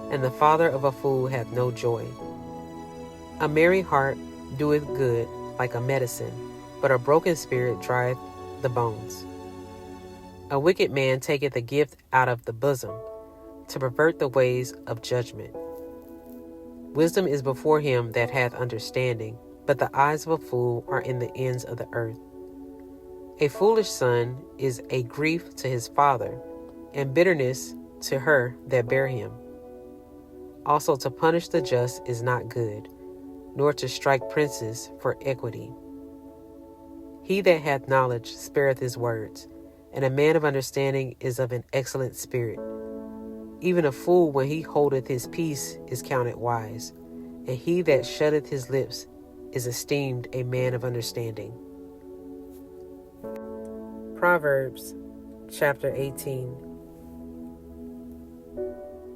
and the father of a fool hath no joy. A merry heart doeth good like a medicine, but a broken spirit drieth the bones. A wicked man taketh a gift out of the bosom, to pervert the ways of judgment. Wisdom is before him that hath understanding, but the eyes of a fool are in the ends of the earth. A foolish son is a grief to his father, and bitterness to her that bare him. Also to punish the just is not good, nor to strike princes for equity. He that hath knowledge spareth his words, and a man of understanding is of an excellent spirit. Even a fool, when he holdeth his peace, is counted wise, and he that shutteth his lips is esteemed a man of understanding. Proverbs chapter 18.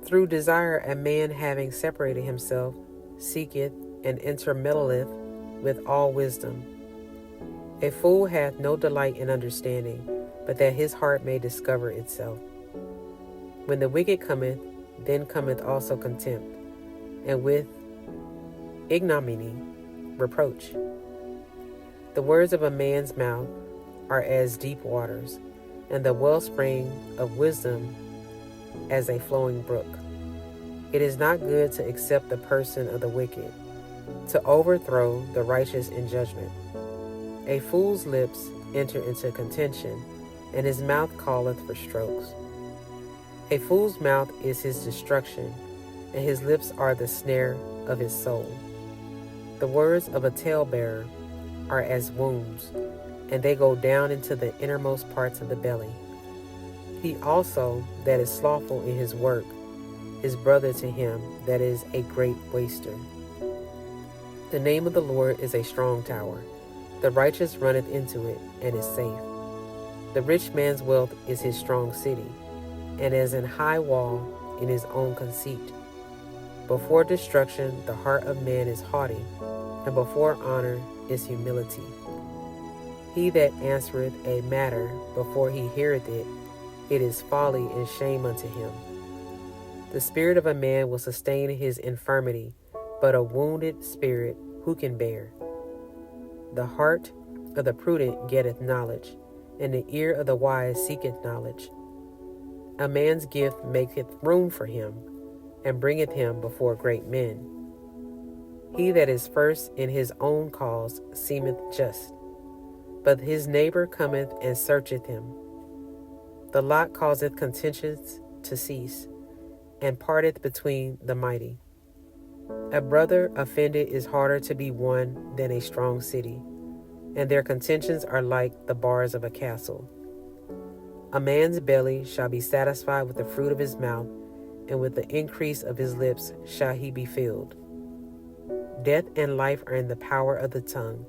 Through desire a man, having separated himself, seeketh and intermeddleth with all wisdom. A fool hath no delight in understanding, but that his heart may discover itself. When the wicked cometh, then cometh also contempt, and with ignominy reproach. The words of a man's mouth are as deep waters, and the wellspring of wisdom as a flowing brook. It is not good to accept the person of the wicked, to overthrow the righteous in judgment. A fool's lips enter into contention, and his mouth calleth for strokes. A fool's mouth is his destruction, and his lips are the snare of his soul. The words of a talebearer are as wounds, and they go down into the innermost parts of the belly. He also that is slothful in his work is brother to him that is a great waster. The name of the Lord is a strong tower. The righteous runneth into it, and is safe. The rich man's wealth is his strong city, and as an high wall in his own conceit. Before destruction the heart of man is haughty, and before honor is humility. He that answereth a matter before he heareth it, it is folly and shame unto him. The spirit of a man will sustain his infirmity, but a wounded spirit who can bear? The heart of the prudent getteth knowledge, and the ear of the wise seeketh knowledge. A man's gift maketh room for him, and bringeth him before great men. He that is first in his own cause seemeth just, but his neighbor cometh and searcheth him. The lot causeth contentions to cease, and parteth between the mighty. A brother offended is harder to be won than a strong city, and their contentions are like the bars of a castle. A man's belly shall be satisfied with the fruit of his mouth, and with the increase of his lips shall he be filled. Death and life are in the power of the tongue,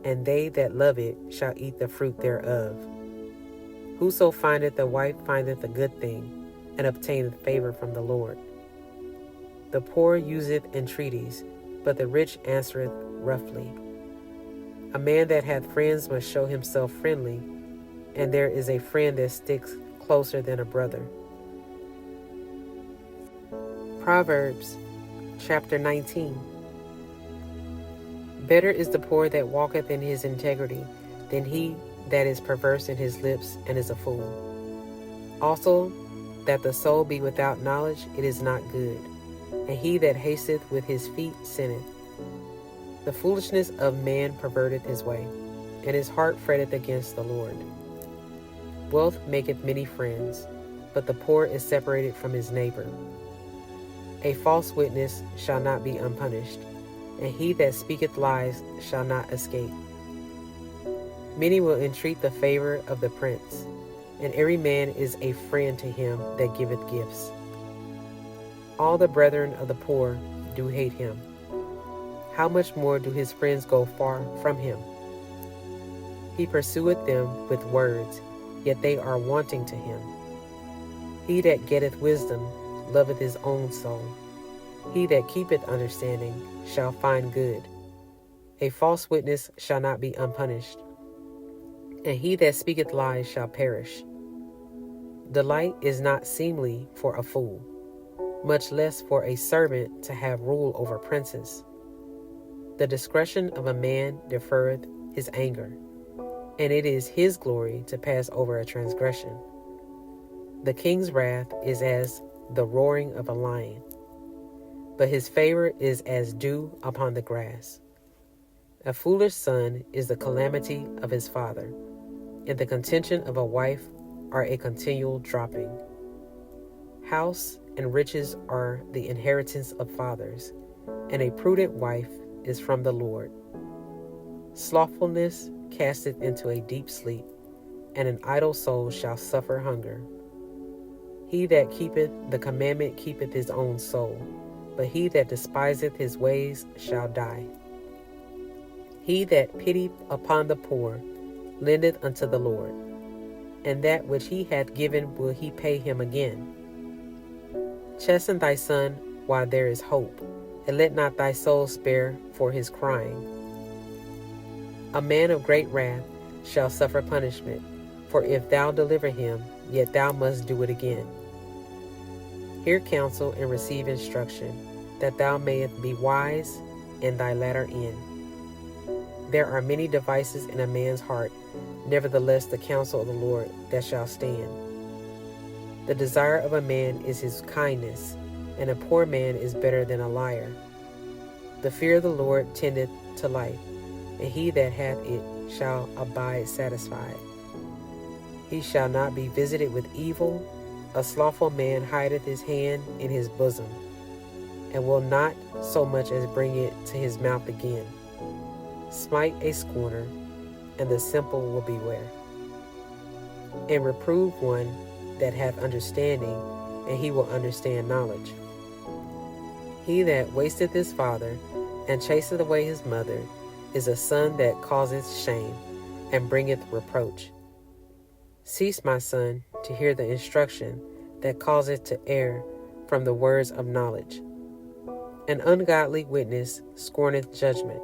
and they that love it shall eat the fruit thereof. Whoso findeth a wife findeth a good thing, and obtaineth favor from the Lord. The poor useth entreaties, but the rich answereth roughly. A man that hath friends must show himself friendly, and there is a friend that sticks closer than a brother. Proverbs chapter 19. Better is the poor that walketh in his integrity than he that is perverse in his lips and is a fool. Also, that the soul be without knowledge, it is not good, and he that hasteth with his feet sinneth. The foolishness of man perverteth his way, and his heart fretteth against the Lord. Wealth maketh many friends, but the poor is separated from his neighbor. A false witness shall not be unpunished, and he that speaketh lies shall not escape. Many will entreat the favor of the prince, and every man is a friend to him that giveth gifts. All the brethren of the poor do hate him. How much more do his friends go far from him? He pursueth them with words, yet they are wanting to him. He that getteth wisdom loveth his own soul. He that keepeth understanding shall find good. A false witness shall not be unpunished, and he that speaketh lies shall perish. Delight is not seemly for a fool, much less for a servant to have rule over princes. The discretion of a man deferreth his anger, and it is his glory to pass over a transgression. The king's wrath is as the roaring of a lion, but his favor is as dew upon the grass. A foolish son is the calamity of his father, and the contention of a wife are a continual dropping. House and riches are the inheritance of fathers, and a prudent wife is from the Lord. Slothfulness casteth into a deep sleep, and an idle soul shall suffer hunger. He that keepeth the commandment keepeth his own soul, but he that despiseth his ways shall die. He that pitieth upon the poor lendeth unto the Lord, and that which he hath given will he pay him again. Chasten thy son while there is hope, and let not thy soul spare for his crying. A man of great wrath shall suffer punishment, for if thou deliver him, yet thou must do it again. Hear counsel and receive instruction, that thou mayest be wise in thy latter end. There are many devices in a man's heart, nevertheless the counsel of the Lord that shall stand. The desire of a man is his kindness, and a poor man is better than a liar. The fear of the Lord tendeth to life, and he that hath it shall abide satisfied. He shall not be visited with evil. A slothful man hideth his hand in his bosom, and will not so much as bring it to his mouth again. Smite a scorner, and the simple will beware. And reprove one that hath understanding, and he will understand knowledge. He that wasteth his father, and chaseth away his mother, is a son that causeth shame, and bringeth reproach. Cease, my son, to hear the instruction that causeth to err from the words of knowledge. An ungodly witness scorneth judgment,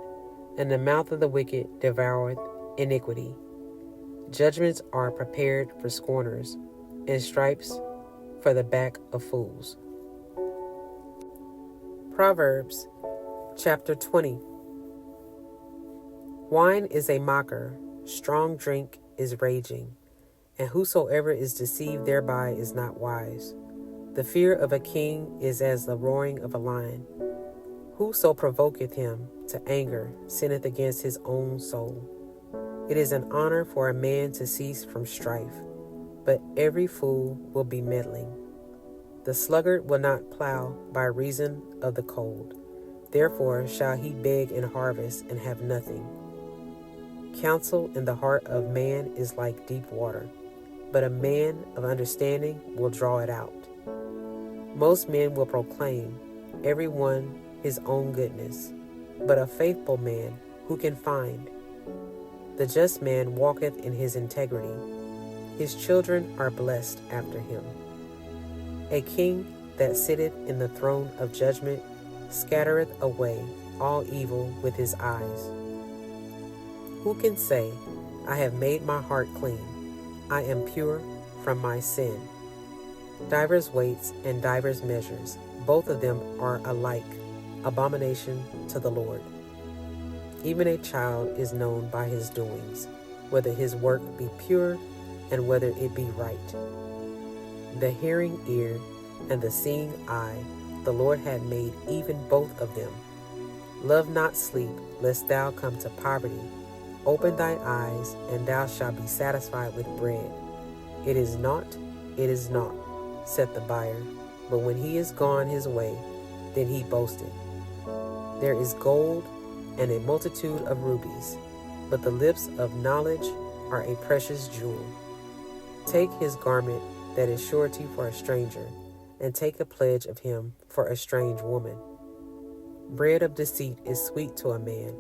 and the mouth of the wicked devoureth iniquity. Judgments are prepared for scorners, and stripes for the back of fools. Proverbs chapter 20. Wine is a mocker, strong drink is raging, and whosoever is deceived thereby is not wise. The fear of a king is as the roaring of a lion. Whoso provoketh him to anger sinneth against his own soul. It is an honor for a man to cease from strife, but every fool will be meddling. The sluggard will not plow by reason of the cold. Therefore shall he beg in harvest and have nothing. Counsel in the heart of man is like deep water, but a man of understanding will draw it out. Most men will proclaim, every one his own goodness, but a faithful man who can find? The just man walketh in his integrity. His children are blessed after him. A king that sitteth in the throne of judgment scattereth away all evil with his eyes. Who can say, I have made my heart clean, I am pure from my sin? Divers weights and divers measures, both of them are alike, abomination to the Lord. Even a child is known by his doings, whether his work be pure and whether it be right. The hearing ear and the seeing eye, the Lord had made even both of them. Love not sleep, lest thou come to poverty. Open thine eyes, and thou shalt be satisfied with bread. It is naught, saith the buyer, but when he is gone his way, then he boasted. There is gold and a multitude of rubies, but the lips of knowledge are a precious jewel. Take his garment that is surety for a stranger, and take a pledge of him for a strange woman. Bread of deceit is sweet to a man,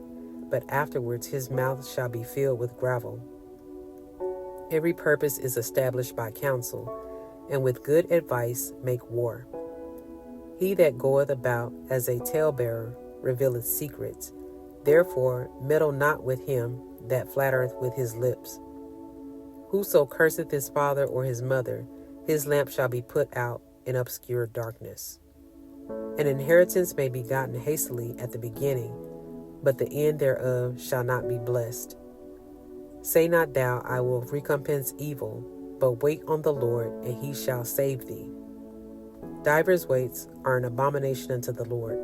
but afterwards his mouth shall be filled with gravel. Every purpose is established by counsel, and with good advice make war. He that goeth about as a talebearer revealeth secrets. Therefore meddle not with him that flattereth with his lips. Whoso curseth his father or his mother, his lamp shall be put out in obscure darkness. An inheritance may be gotten hastily at the beginning, but the end thereof shall not be blessed. Say not thou, I will recompense evil, but wait on the Lord, and he shall save thee. Divers weights are an abomination unto the Lord,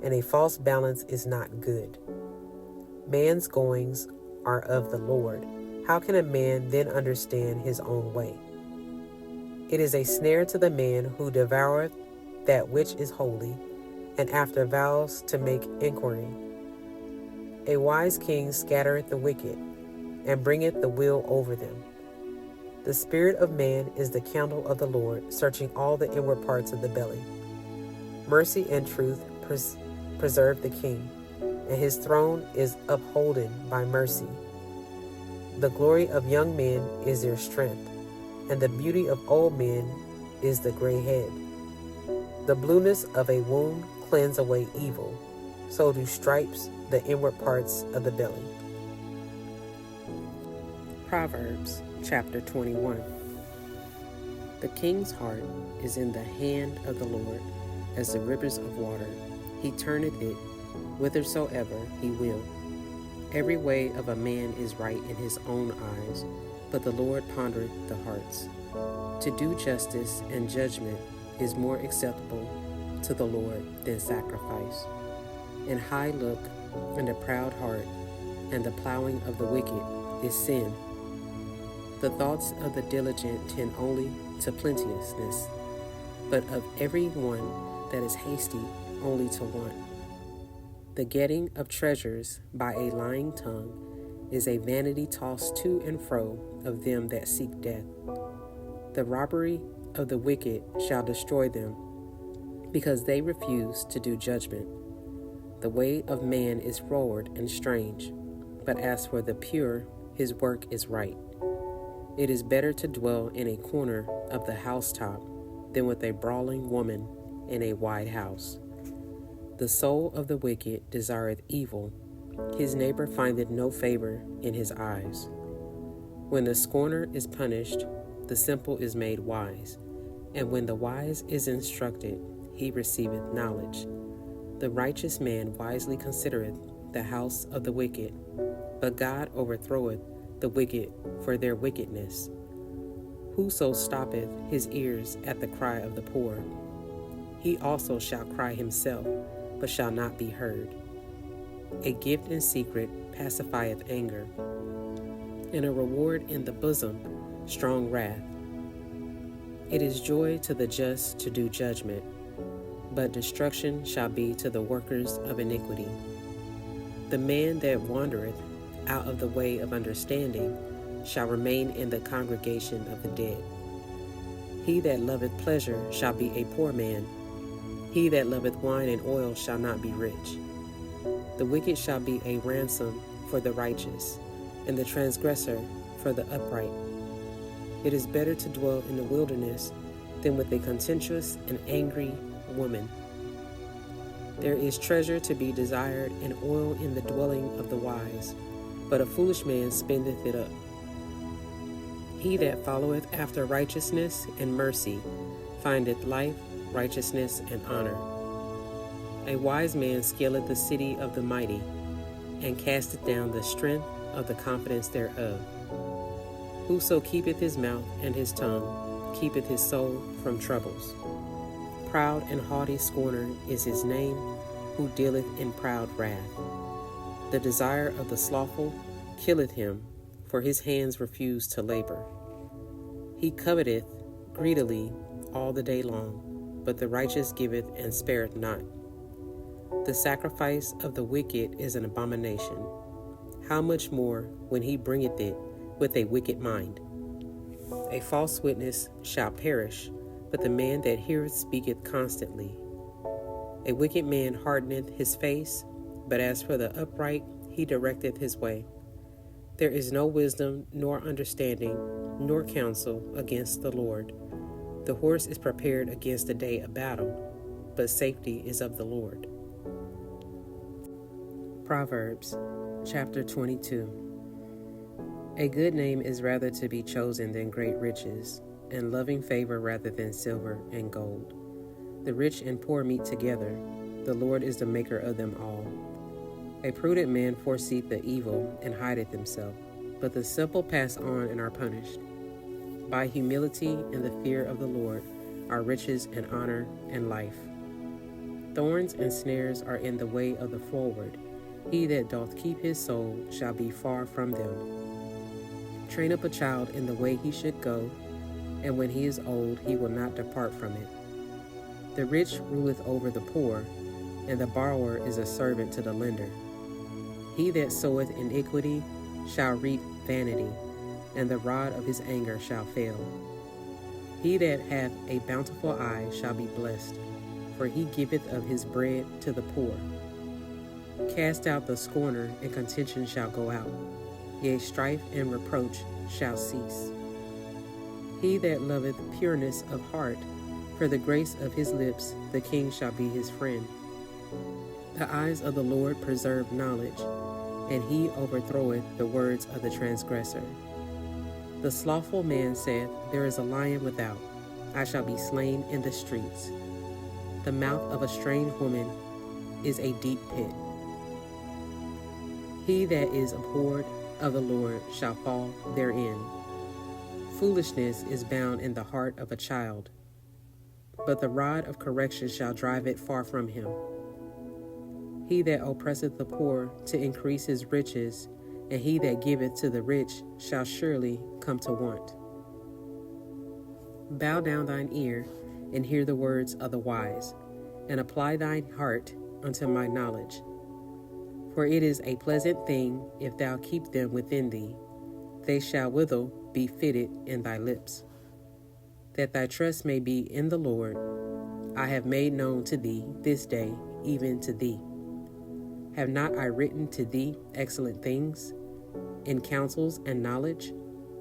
and a false balance is not good. Man's goings are of the Lord. How can a man then understand his own way? It is a snare to the man who devoureth that which is holy, and after vows to make inquiry. A wise king scattereth the wicked, and bringeth the will over them. The spirit of man is the candle of the Lord, searching all the inward parts of the belly. Mercy and truth preserve the king, and his throne is upholden by mercy. The glory of young men is their strength, and the beauty of old men is the gray head. The blueness of a wound cleanse away evil, so do stripes the inward parts of the belly. Proverbs chapter 21. The king's heart is in the hand of the Lord, as the rivers of water. He turneth it whithersoever he will. Every way of a man is right in his own eyes, but the Lord pondereth the hearts. To do justice and judgment is more acceptable to the Lord than sacrifice. An high look and a proud heart, and the plowing of the wicked is sin. The thoughts of the diligent tend only to plenteousness, but of every one that is hasty only to want. The getting of treasures by a lying tongue is a vanity tossed to and fro of them that seek death. The robbery of the wicked shall destroy them, because they refuse to do judgment. The way of man is froward and strange, but as for the pure, his work is right. It is better to dwell in a corner of the housetop than with a brawling woman in a wide house. The soul of the wicked desireth evil, his neighbor findeth no favor in his eyes. When the scorner is punished, the simple is made wise, and when the wise is instructed, he receiveth knowledge. The righteous man wisely considereth the house of the wicked, but God overthroweth the wicked for their wickedness. Whoso stoppeth his ears at the cry of the poor, he also shall cry himself, but shall not be heard. A gift in secret pacifieth anger, and a reward in the bosom strong wrath. It is joy to the just to do judgment, but destruction shall be to the workers of iniquity. The man that wandereth out of the way of understanding shall remain in the congregation of the dead. He that loveth pleasure shall be a poor man. He that loveth wine and oil shall not be rich. The wicked shall be a ransom for the righteous, and the transgressor for the upright. It is better to dwell in the wilderness than with a contentious and angry woman. There is treasure to be desired and oil in the dwelling of the wise, but a foolish man spendeth it up. He that followeth after righteousness and mercy findeth life, righteousness, and honor. A wise man scaleth the city of the mighty, and casteth down the strength of the confidence thereof. Whoso keepeth his mouth and his tongue keepeth his soul from troubles. Proud and haughty scorner is his name, who dealeth in proud wrath. The desire of the slothful killeth him, for his hands refuse to labor. He coveteth greedily all the day long, but the righteous giveth and spareth not. The sacrifice of the wicked is an abomination. How much more when he bringeth it with a wicked mind? A false witness shall perish, but the man that heareth speaketh constantly. A wicked man hardeneth his face, but as for the upright, he directeth his way. There is no wisdom, nor understanding, nor counsel against the Lord. The horse is prepared against the day of battle, but safety is of the Lord. Proverbs chapter 22. A good name is rather to be chosen than great riches, and loving favor rather than silver and gold. The rich and poor meet together. The Lord is the maker of them all. A prudent man foreseeth the evil and hideth himself, but the simple pass on and are punished. By humility and the fear of the Lord are riches and honor and life. Thorns and snares are in the way of the froward. He that doth keep his soul shall be far from them. Train up a child in the way he should go, and when he is old he will not depart from it. The rich ruleth over the poor, and the borrower is a servant to the lender. He that soweth iniquity shall reap vanity, and the rod of his anger shall fail. He that hath a bountiful eye shall be blessed, for he giveth of his bread to the poor. Cast out the scorner, and contention shall go out, yea, strife and reproach shall cease. He that loveth pureness of heart, for the grace of his lips the king shall be his friend. The eyes of the Lord preserve knowledge, and he overthroweth the words of the transgressor. The slothful man saith, There is a lion without, I shall be slain in the streets. The mouth of a strange woman is a deep pit. He that is abhorred of the Lord shall fall therein. Foolishness is bound in the heart of a child, but the rod of correction shall drive it far from him. He that oppresseth the poor to increase his riches, and he that giveth to the rich shall surely come to want. Bow down thine ear, and hear the words of the wise, and apply thine heart unto my knowledge. For it is a pleasant thing if thou keep them within thee. They shall withal be fitted in thy lips. That thy trust may be in the Lord, I have made known to thee this day, even to thee. Have not I written to thee excellent things, in counsels and knowledge,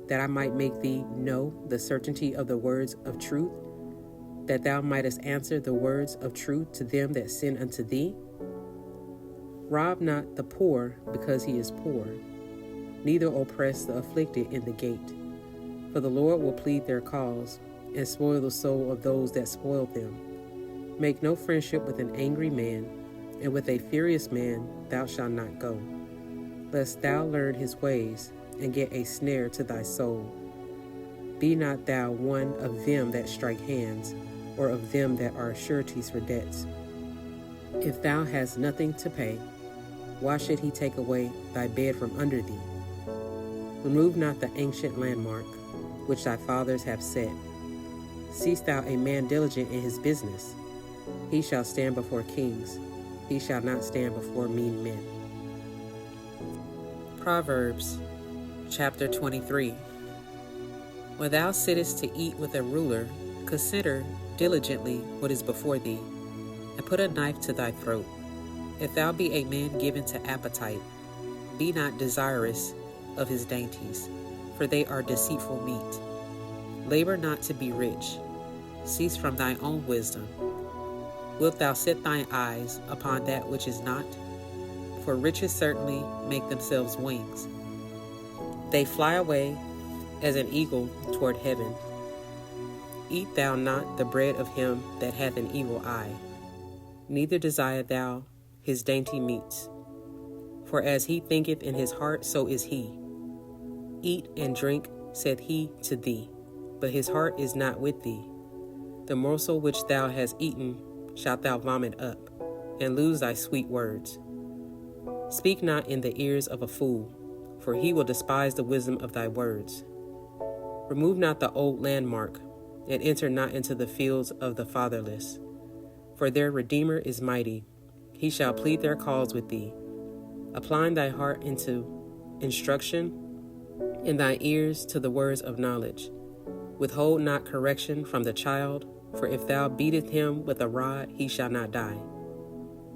that I might make thee know the certainty of the words of truth, that thou mightest answer the words of truth to them that send unto thee? Rob not the poor because he is poor, neither oppress the afflicted in the gate. For the Lord will plead their cause, and spoil the soul of those that spoil them. Make no friendship with an angry man, and with a furious man thou shalt not go, lest thou learn his ways, and get a snare to thy soul. Be not thou one of them that strike hands, or of them that are sureties for debts. If thou hast nothing to pay, why should he take away thy bed from under thee? Remove not the ancient landmark, which thy fathers have set. Seest thou a man diligent in his business? He shall stand before kings. He shall not stand before mean men. Proverbs chapter 23. When thou sittest to eat with a ruler, consider diligently what is before thee, and put a knife to thy throat. If thou be a man given to appetite, be not desirous of his dainties, for they are deceitful meat. Labor not to be rich. Cease from thine own wisdom. Wilt thou set thine eyes upon that which is not? For riches certainly make themselves wings. They fly away as an eagle toward heaven. Eat thou not the bread of him that hath an evil eye, neither desire thou his dainty meats. For as he thinketh in his heart, so is he. Eat and drink, saith he to thee, but his heart is not with thee. The morsel which thou hast eaten shalt thou vomit up, and lose thy sweet words. Speak not in the ears of a fool, for he will despise the wisdom of thy words. Remove not the old landmark, and enter not into the fields of the fatherless. For their Redeemer is mighty. He shall plead their cause with thee. Applying thy heart into instruction, and thy ears to the words of knowledge. Withhold not correction from the child, for if thou beatest him with a rod, he shall not die.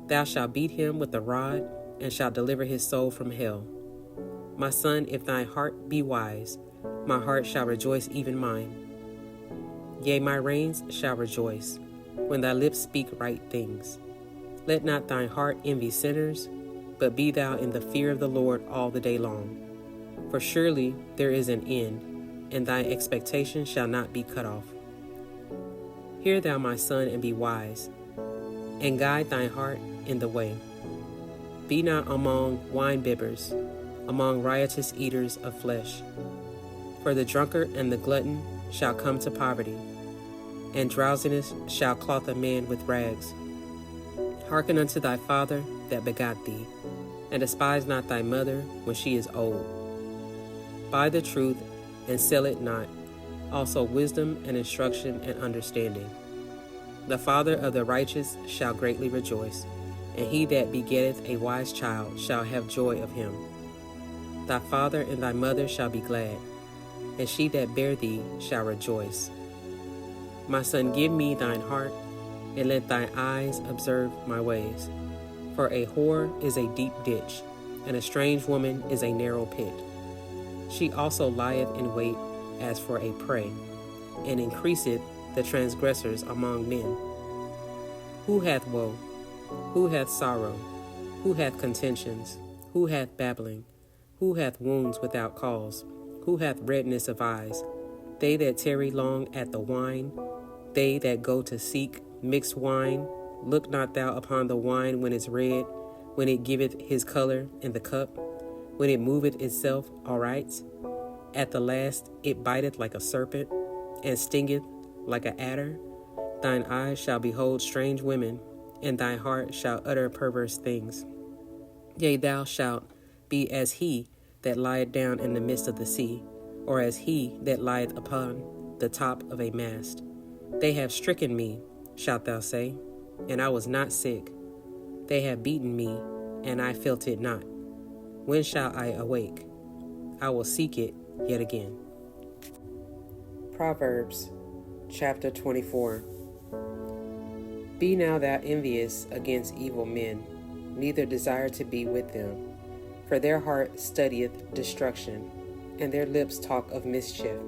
Thou shalt beat him with a rod, and shalt deliver his soul from hell. My son, if thy heart be wise, my heart shall rejoice, even mine. Yea, my reins shall rejoice, when thy lips speak right things. Let not thine heart envy sinners, but be thou in the fear of the Lord all the day long. For surely there is an end, and thy expectation shall not be cut off. Hear thou, my son, and be wise, and guide thine heart in the way. Be not among wine-bibbers, among riotous eaters of flesh. For the drunkard and the glutton shall come to poverty, and drowsiness shall clothe a man with rags. Hearken unto thy father that begot thee, and despise not thy mother when she is old. Buy the truth, and sell it not, also wisdom and instruction and understanding. The father of the righteous shall greatly rejoice, and he that begetteth a wise child shall have joy of him. Thy father and thy mother shall be glad, and she that bare thee shall rejoice. My son, give me thine heart, and let thine eyes observe my ways. For a whore is a deep ditch, and a strange woman is a narrow pit. She also lieth in wait as for a prey, and increaseth the transgressors among men. Who hath woe? Who hath sorrow? Who hath contentions? Who hath babbling? Who hath wounds without cause? Who hath redness of eyes? They that tarry long at the wine, they that go to seek mixed wine. Look not thou upon the wine when it's red, when it giveth his color in the cup, when it moveth itself aright. At the last it biteth like a serpent, and stingeth like an adder. Thine eyes shall behold strange women, and thy heart shall utter perverse things. Yea, thou shalt be as he that lieth down in the midst of the sea, or as he that lieth upon the top of a mast. They have stricken me, shalt thou say, and I was not sick. They have beaten me, and I felt it not. When shall I awake? I will seek it yet again. Proverbs chapter 24. Be now thou envious against evil men, neither desire to be with them. For their heart studieth destruction, and their lips talk of mischief.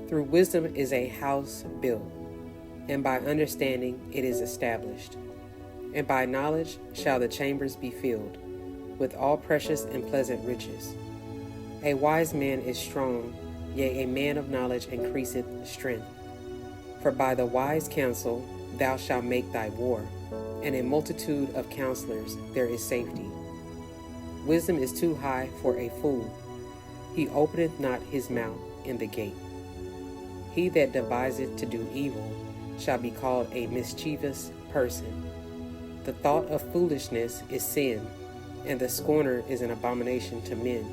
Through wisdom is a house built, and by understanding it is established. And by knowledge shall the chambers be filled, with all precious and pleasant riches. A wise man is strong, yea, a man of knowledge increaseth strength. For by the wise counsel thou shalt make thy war, and in multitude of counselors there is safety. Wisdom is too high for a fool. He openeth not his mouth in the gate. He that deviseth to do evil shall be called a mischievous person. The thought of foolishness is sin, and the scorner is an abomination to men.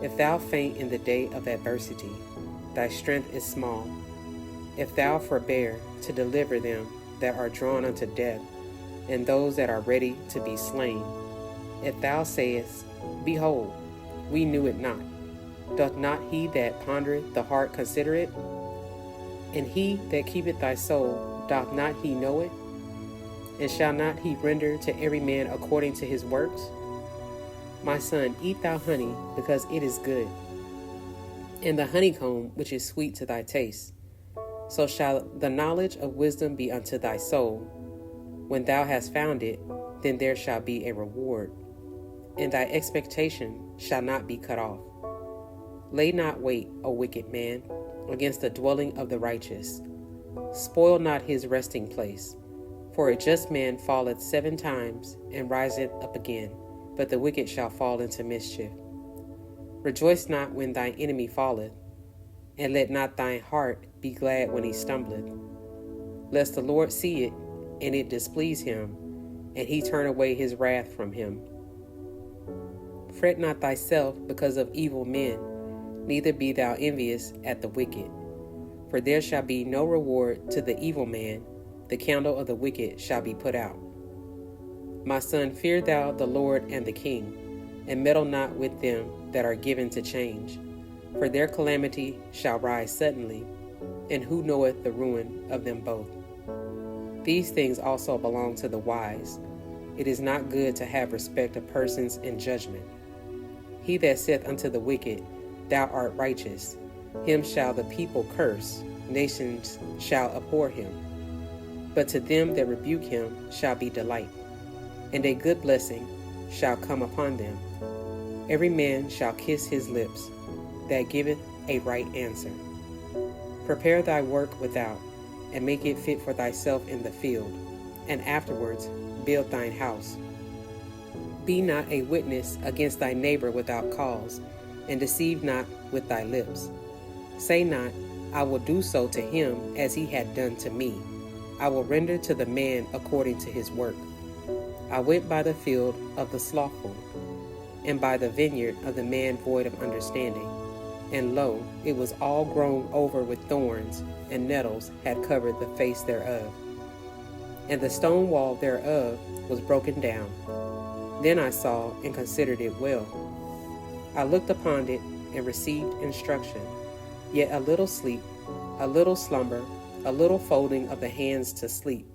If thou faint in the day of adversity, thy strength is small. If thou forbear to deliver them that are drawn unto death, and those that are ready to be slain, if thou sayest, Behold, we knew it not, doth not he that pondereth the heart consider it? And he that keepeth thy soul, doth not he know it? And shall not he render to every man according to his works? My son, eat thou honey, because it is good, and the honeycomb which is sweet to thy taste. So shall the knowledge of wisdom be unto thy soul. When thou hast found it, then there shall be a reward, and thy expectation shall not be cut off. Lay not wait, O wicked man, against the dwelling of the righteous. Spoil not his resting place. For a just man falleth 7 times, and riseth up again, but the wicked shall fall into mischief. Rejoice not when thine enemy falleth, and let not thine heart be glad when he stumbleth, lest the Lord see it, and it displease him, and he turn away his wrath from him. Fret not thyself because of evil men, neither be thou envious at the wicked. For there shall be no reward to the evil man, the candle of the wicked shall be put out. My son, fear thou the Lord and the king, and meddle not with them that are given to change. For their calamity shall rise suddenly, and who knoweth the ruin of them both? These things also belong to the wise. It is not good to have respect of persons in judgment. He that saith unto the wicked, Thou art righteous, him shall the people curse, nations shall abhor him. But to them that rebuke him shall be delight, and a good blessing shall come upon them. Every man shall kiss his lips that giveth a right answer. Prepare thy work without, and make it fit for thyself in the field, and afterwards build thine house. Be not a witness against thy neighbor without cause, and deceive not with thy lips. Say not, I will do so to him as he had done to me. I will render to the man according to his work. I went by the field of the slothful, and by the vineyard of the man void of understanding. And lo, it was all grown over with thorns, and nettles had covered the face thereof. And the stone wall thereof was broken down. Then I saw and considered it well. I looked upon it and received instruction. Yet a little sleep, a little slumber, a little folding of the hands to sleep.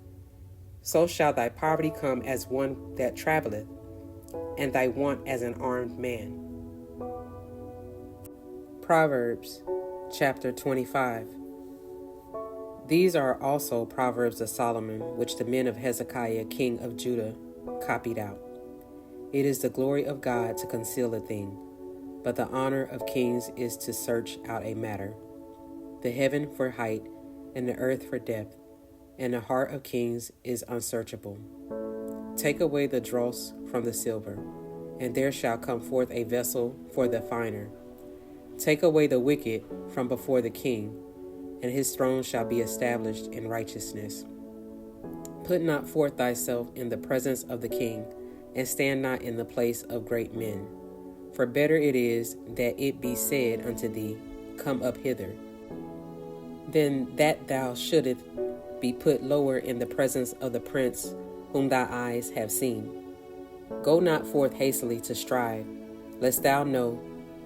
So shall thy poverty come as one that travelleth, and thy want as an armed man. Proverbs chapter 25. These are also Proverbs of Solomon, which the men of Hezekiah king of Judah copied out. It is the glory of God to conceal a thing, but the honor of kings is to search out a matter. The heaven for height, and the earth for depth, and the heart of kings is unsearchable. Take away the dross from the silver, and there shall come forth a vessel for the finer. Take away the wicked from before the king, and his throne shall be established in righteousness. Put not forth thyself in the presence of the king, and stand not in the place of great men. For better it is that it be said unto thee, Come up hither, than that thou shouldest be put lower in the presence of the prince whom thy eyes have seen. Go not forth hastily to strive, lest thou know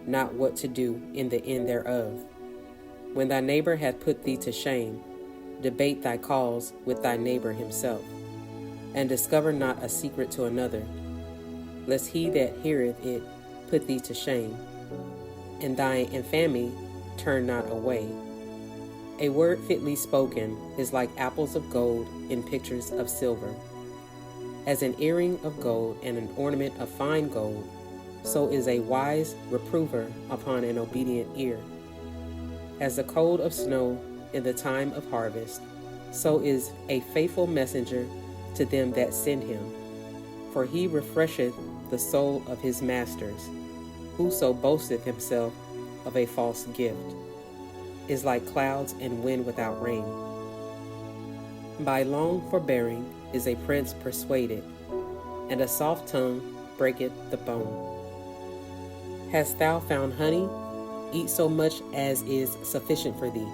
not what to do in the end thereof. When thy neighbor hath put thee to shame, debate thy cause with thy neighbor himself, and discover not a secret to another, lest he that heareth it put thee to shame, and thine infamy turn not away. A word fitly spoken is like apples of gold in pictures of silver. As an earring of gold and an ornament of fine gold, so is a wise reprover upon an obedient ear. As the cold of snow in the time of harvest, so is a faithful messenger to them that send him. For he refresheth the soul of his masters. Whoso boasteth himself of a false gift is like clouds and wind without rain. By long forbearing is a prince persuaded, and a soft tongue breaketh the bone. Hast thou found honey? Eat so much as is sufficient for thee,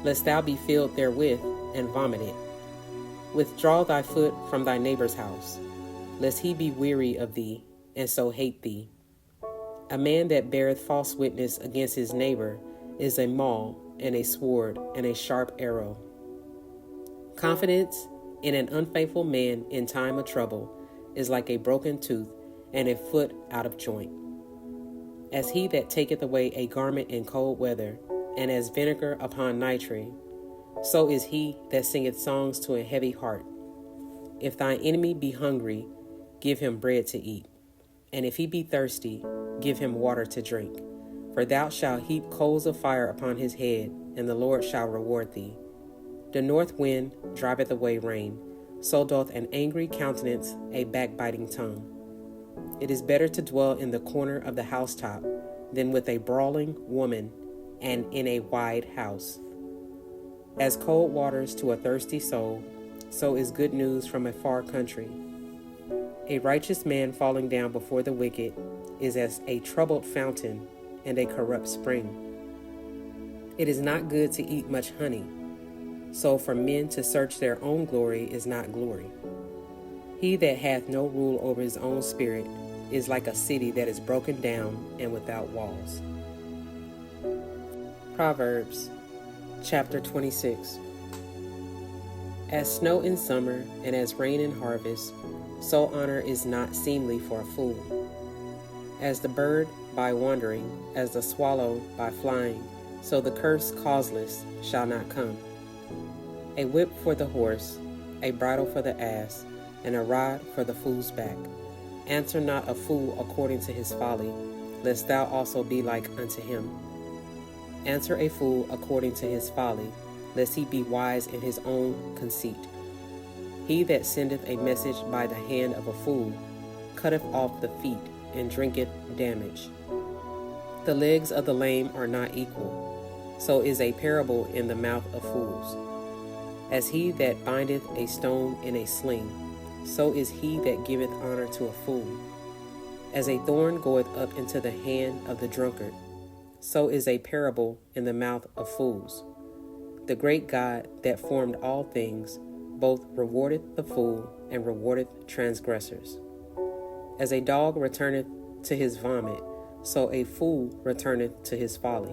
lest thou be filled therewith and vomit it. Withdraw thy foot from thy neighbor's house, lest he be weary of thee, and so hate thee. A man that beareth false witness against his neighbor is a maul, and a sword, and a sharp arrow. Confidence in an unfaithful man in time of trouble is like a broken tooth and a foot out of joint. As he that taketh away a garment in cold weather, and as vinegar upon nitre, so is he that singeth songs to a heavy heart. If thine enemy be hungry, give him bread to eat, and if he be thirsty, give him water to drink. For thou shalt heap coals of fire upon his head, and the Lord shall reward thee. The north wind driveth away rain, so doth an angry countenance a backbiting tongue. It is better to dwell in the corner of the housetop than with a brawling woman and in a wide house. As cold waters to a thirsty soul, so is good news from a far country. A righteous man falling down before the wicked is as a troubled fountain and a corrupt spring. It is not good to eat much honey, so for men to search their own glory is not glory. He that hath no rule over his own spirit is like a city that is broken down and without walls. Proverbs chapter 26. As snow in summer and as rain in harvest, so honor is not seemly for a fool. As the bird by wandering, as the swallow by flying, so the curse causeless shall not come. A whip for the horse, a bridle for the ass, and a rod for the fool's back. Answer not a fool according to his folly, lest thou also be like unto him. Answer a fool according to his folly, lest he be wise in his own conceit. He that sendeth a message by the hand of a fool cutteth off the feet, and drinketh damage. The legs of the lame are not equal, so is a parable in the mouth of fools. As he that bindeth a stone in a sling, so is he that giveth honor to a fool. As a thorn goeth up into the hand of the drunkard, so is a parable in the mouth of fools. The great God that formed all things both rewardeth the fool and rewardeth transgressors. As a dog returneth to his vomit, so a fool returneth to his folly.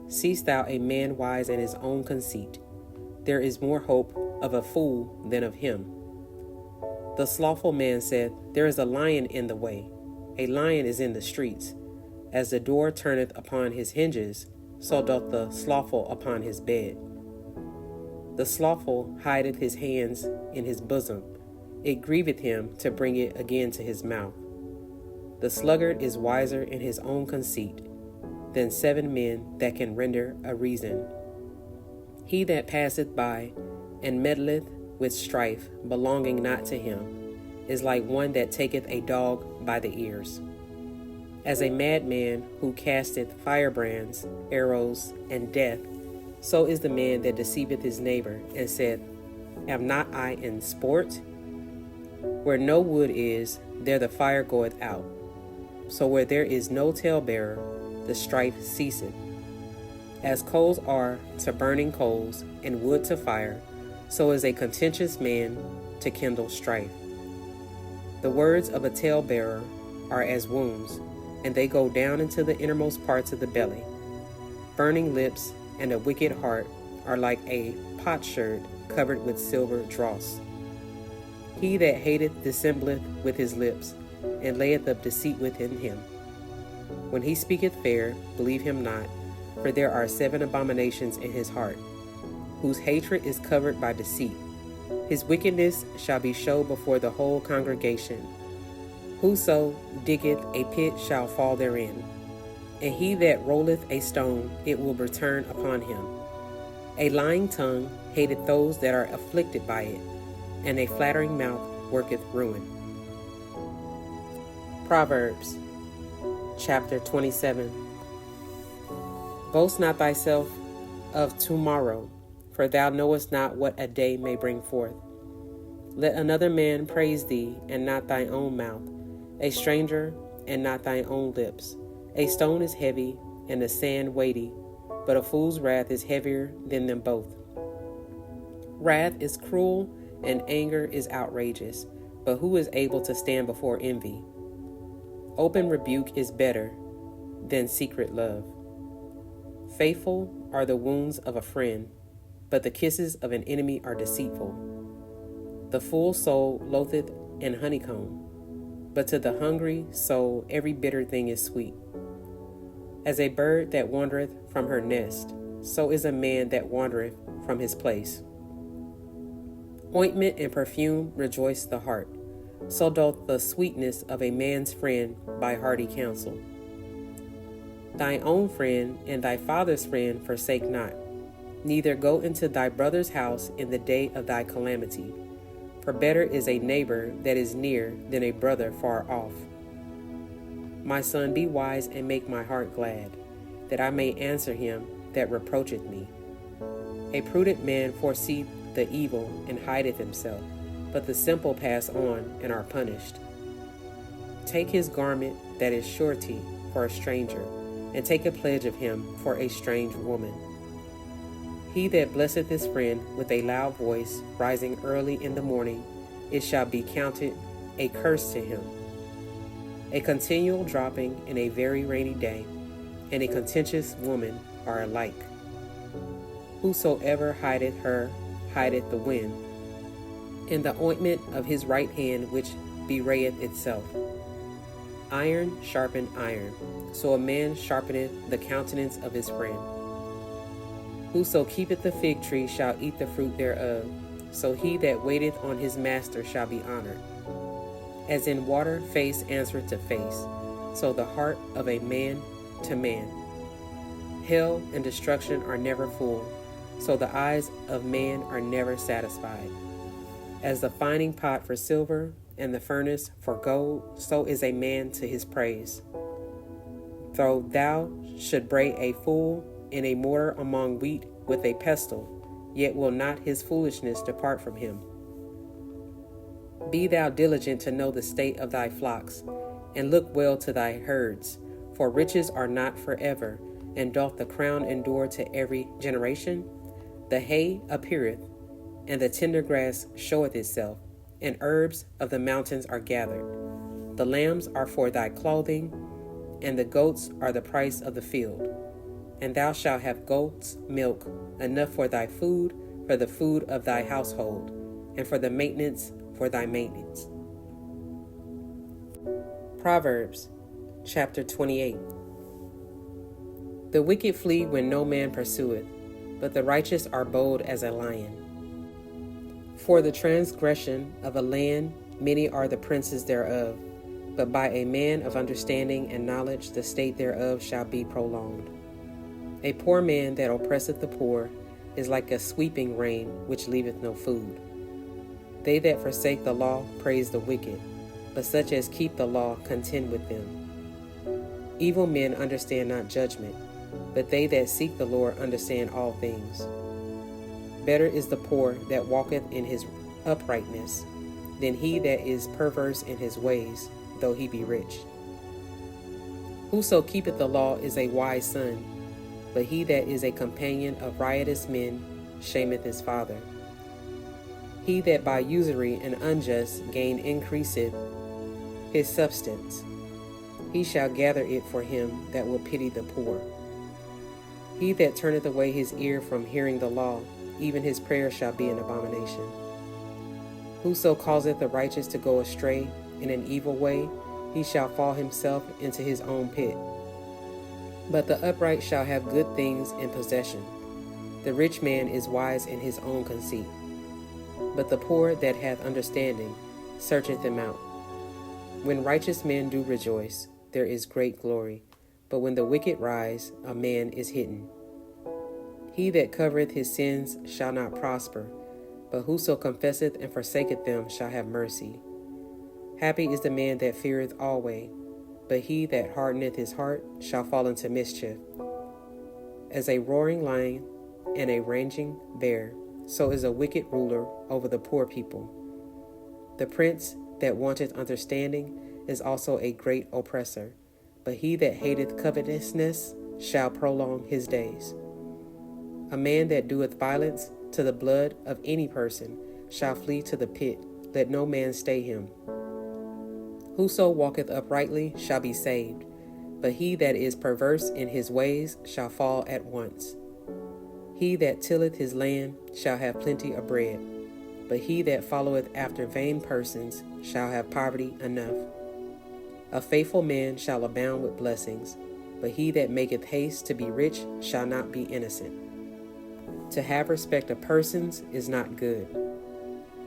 Seest thou a man wise in his own conceit? There is more hope of a fool than of him. The slothful man saith, There is a lion in the way, a lion is in the streets. As the door turneth upon his hinges, so doth the slothful upon his bed. The slothful hideth his hands in his bosom, it grieveth him to bring it again to his mouth. The sluggard is wiser in his own conceit than 7 men that can render a reason. He that passeth by and meddleth with strife belonging not to him is like one that taketh a dog by the ears. As a madman who casteth firebrands, arrows, and death, so is the man that deceiveth his neighbor, and saith, Am not I in sport? Where no wood is, there the fire goeth out. So where there is no talebearer, the strife ceaseth. As coals are to burning coals, and wood to fire, so is a contentious man to kindle strife. The words of a talebearer are as wounds, and they go down into the innermost parts of the belly. Burning lips and a wicked heart are like a potsherd covered with silver dross. He that hateth dissembleth with his lips, and layeth up deceit within him. When he speaketh fair, believe him not, for there are 7 abominations in his heart, whose hatred is covered by deceit. His wickedness shall be showed before the whole congregation. Whoso diggeth a pit shall fall therein, and he that rolleth a stone, it will return upon him. A lying tongue hateth those that are afflicted by it, and a flattering mouth worketh ruin. Proverbs chapter 27. Boast not thyself of tomorrow, for thou knowest not what a day may bring forth. Let another man praise thee, and not thine own mouth, a stranger, and not thine own lips. A stone is heavy, and the sand weighty, but a fool's wrath is heavier than them both. Wrath is cruel, and anger is outrageous, but who is able to stand before envy? Open rebuke is better than secret love. Faithful are the wounds of a friend, but the kisses of an enemy are deceitful. The full soul loatheth an honeycomb, but to the hungry soul every bitter thing is sweet. As a bird that wandereth from her nest, so is a man that wandereth from his place. Ointment and perfume rejoice the heart, so doth the sweetness of a man's friend by hearty counsel. Thine own friend and thy father's friend forsake not, neither go into thy brother's house in the day of thy calamity. For better is a neighbor that is near than a brother far off. My son, be wise and make my heart glad, that I may answer him that reproacheth me. A prudent man foreseeth the evil and hideth himself, but the simple pass on and are punished. Take his garment that is surety for a stranger, and take a pledge of him for a strange woman. He that blesseth his friend with a loud voice, rising early in the morning, it shall be counted a curse to him. A continual dropping in a very rainy day, and a contentious woman are alike. Whosoever hideth her hideth the wind, and the ointment of his right hand which bewrayeth itself. Iron sharpened iron, so a man sharpeneth the countenance of his friend. Whoso keepeth the fig tree shall eat the fruit thereof, so he that waiteth on his master shall be honored. As in water face answereth to face, so the heart of a man to man. Hell and destruction are never full, so the eyes of man are never satisfied. As the finding pot for silver and the furnace for gold, so is a man to his praise. Though thou should bray a fool in a mortar among wheat with a pestle, yet will not his foolishness depart from him. Be thou diligent to know the state of thy flocks, and look well to thy herds, for riches are not forever, and doth the crown endure to every generation? The hay appeareth, and the tender grass showeth itself, and herbs of the mountains are gathered. The lambs are for thy clothing, and the goats are the price of the field. And thou shalt have goats' milk, enough for thy food, for the food of thy household, and for the maintenance for thy maintenance. Proverbs chapter 28. The wicked flee when no man pursueth, but the righteous are bold as a lion. For the transgression of a land many are the princes thereof, but by a man of understanding and knowledge the state thereof shall be prolonged. A poor man that oppresseth the poor is like a sweeping rain which leaveth no food. They that forsake the law praise the wicked, but such as keep the law contend with them. Evil men understand not judgment, but they that seek the Lord understand all things. Better is the poor that walketh in his uprightness than he that is perverse in his ways, though he be rich. Whoso keepeth the law is a wise son, but he that is a companion of riotous men shameth his father. He that by usury and unjust gain increaseth his substance, he shall gather it for him that will pity the poor. He that turneth away his ear from hearing the law, even his prayer shall be an abomination. Whoso causeth the righteous to go astray in an evil way, he shall fall himself into his own pit. But the upright shall have good things in possession. The rich man is wise in his own conceit. But the poor that hath understanding searcheth them out. When righteous men do rejoice, there is great glory. But when the wicked rise, a man is hidden. He that covereth his sins shall not prosper, but whoso confesseth and forsaketh them shall have mercy. Happy is the man that feareth always, but he that hardeneth his heart shall fall into mischief. As a roaring lion and a raging bear, so is a wicked ruler over the poor people. The prince that wanteth understanding is also a great oppressor, but he that hateth covetousness shall prolong his days. A man that doeth violence to the blood of any person shall flee to the pit, let no man stay him. Whoso walketh uprightly shall be saved, but he that is perverse in his ways shall fall at once. He that tilleth his land shall have plenty of bread, but he that followeth after vain persons shall have poverty enough. A faithful man shall abound with blessings, but he that maketh haste to be rich shall not be innocent. To have respect of persons is not good,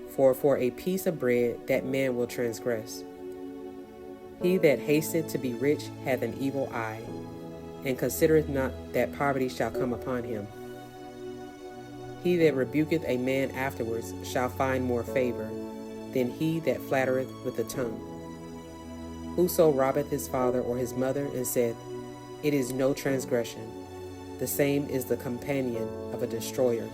for a piece of bread that man will transgress. He that hasteth to be rich hath an evil eye, and considereth not that poverty shall come upon him. He that rebuketh a man afterwards shall find more favor than he that flattereth with the tongue. Whoso robbeth his father or his mother and saith, "It is no transgression," the same is the companion of a destroyer.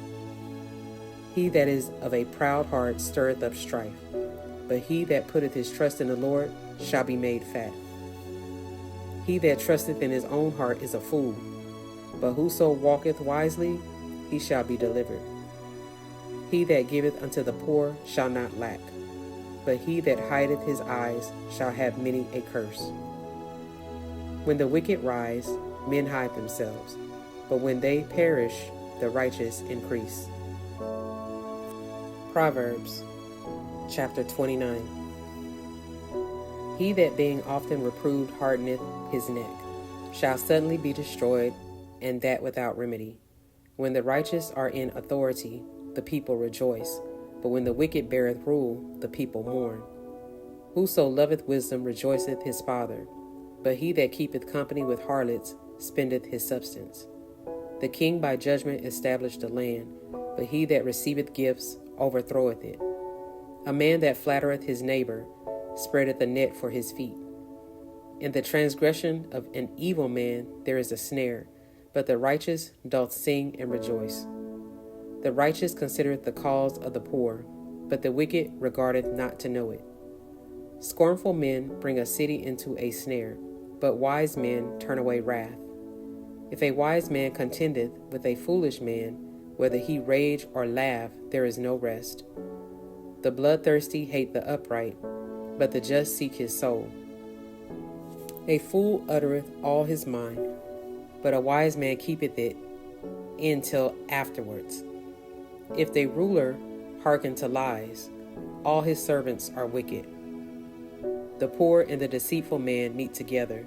He that is of a proud heart stirreth up strife, but he that putteth his trust in the Lord shall be made fat. He that trusteth in his own heart is a fool, but whoso walketh wisely, he shall be delivered. He that giveth unto the poor shall not lack, but he that hideth his eyes shall have many a curse. When the wicked rise, men hide themselves, but when they perish, the righteous increase. Proverbs chapter 29. He that being often reproved hardeneth his neck shall suddenly be destroyed, and that without remedy. When the righteous are in authority, the people rejoice, but when the wicked beareth rule, the people mourn. Whoso loveth wisdom rejoiceth his father, but he that keepeth company with harlots spendeth his substance. The king by judgment established the land, but he that receiveth gifts overthroweth it. A man that flattereth his neighbor spreadeth a net for his feet. In the transgression of an evil man there is a snare, but the righteous doth sing and rejoice. The righteous considereth the cause of the poor, but the wicked regardeth not to know it. Scornful men bring a city into a snare, but wise men turn away wrath. If a wise man contendeth with a foolish man, whether he rage or laugh, there is no rest. The bloodthirsty hate the upright, but the just seek his soul. A fool uttereth all his mind, but a wise man keepeth it in till afterwards. If the ruler hearken to lies, all his servants are wicked. The poor and the deceitful man meet together.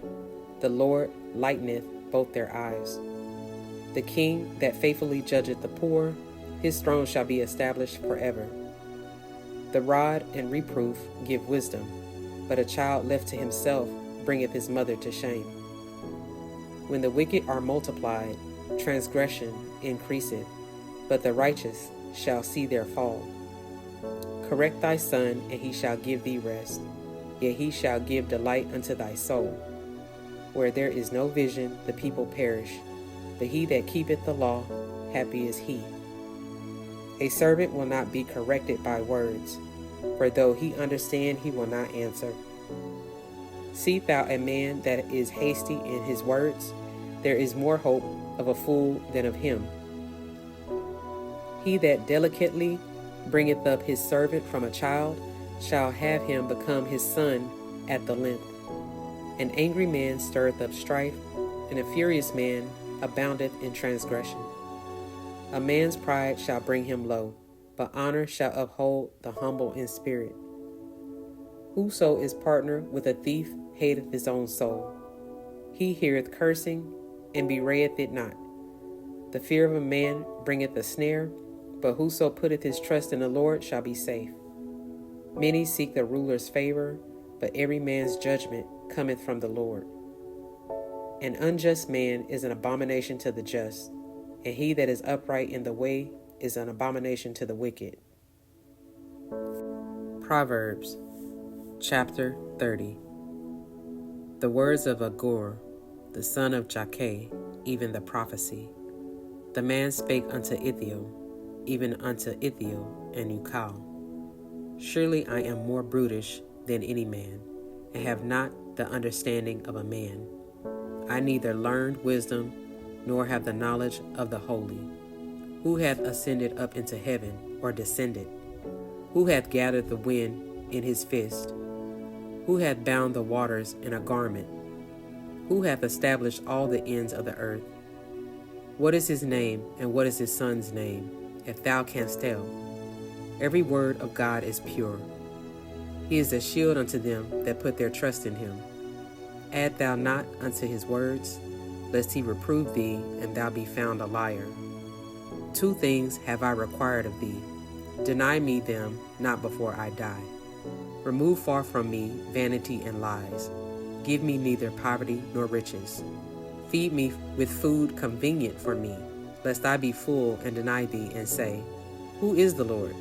The Lord lighteneth both their eyes. The king that faithfully judgeth the poor, his throne shall be established forever. The rod and reproof give wisdom, but a child left to himself bringeth his mother to shame. When the wicked are multiplied, transgression increaseth, but the righteous shall see their fall. Correct thy son, and he shall give thee rest, yet he shall give delight unto thy soul. Where there is no vision, the people perish, but he that keepeth the law, happy is he. A servant will not be corrected by words, for though he understand, he will not answer. See thou a man that is hasty in his words, there is more hope of a fool than of him. He that delicately bringeth up his servant from a child shall have him become his son at the length. An angry man stirreth up strife, and a furious man aboundeth in transgression. A man's pride shall bring him low, but honor shall uphold the humble in spirit. Whoso is partner with a thief hateth his own soul. He heareth cursing, and bewrayeth it not. The fear of a man bringeth a snare, but whoso putteth his trust in the Lord shall be safe. Many seek the ruler's favor, but every man's judgment cometh from the Lord. An unjust man is an abomination to the just, and he that is upright in the way is an abomination to the wicked. Proverbs chapter 30. The words of Agur, the son of Jakeh, even the prophecy. The man spake unto Ithiel, even unto Ithiel and Ukal. Surely I am more brutish than any man, and have not the understanding of a man. I neither learned wisdom, nor have the knowledge of the holy. Who hath ascended up into heaven, or descended? Who hath gathered the wind in his fist? Who hath bound the waters in a garment? Who hath established all the ends of the earth? What is his name, and what is his son's name, if thou canst tell? Every word of God is pure. He is a shield unto them that put their trust in him. Add thou not unto his words, lest he reprove thee, and thou be found a liar. 2 things have I required of thee. Deny me them not before I die. Remove far from me vanity and lies. Give me neither poverty nor riches. Feed me with food convenient for me, lest I be full and deny thee and say, Who is the Lord?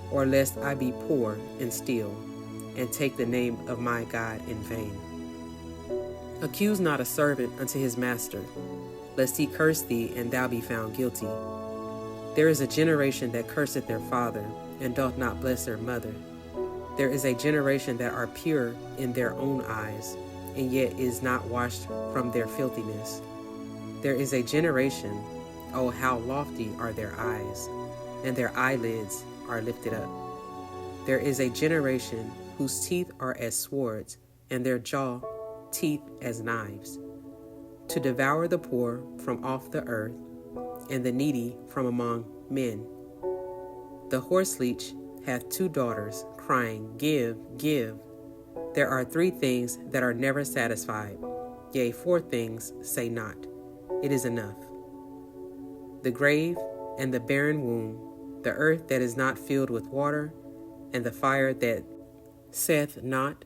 Or lest I be poor and steal, and take the name of my God in vain. Accuse not a servant unto his master, lest he curse thee and thou be found guilty. There is a generation that curseth their father, and doth not bless their mother. There is a generation that are pure in their own eyes, and yet is not washed from their filthiness. There is a generation, oh how lofty are their eyes, and their eyelids are lifted up. There is a generation whose teeth are as swords, and their jaw teeth as knives, to devour the poor from off the earth, and the needy from among men. The horseleech hath 2 daughters, crying, Give, give. There are 3 things that are never satisfied, yea, 4 things say not, It is enough. The grave and the barren womb, the earth that is not filled with water, and the fire that saith not,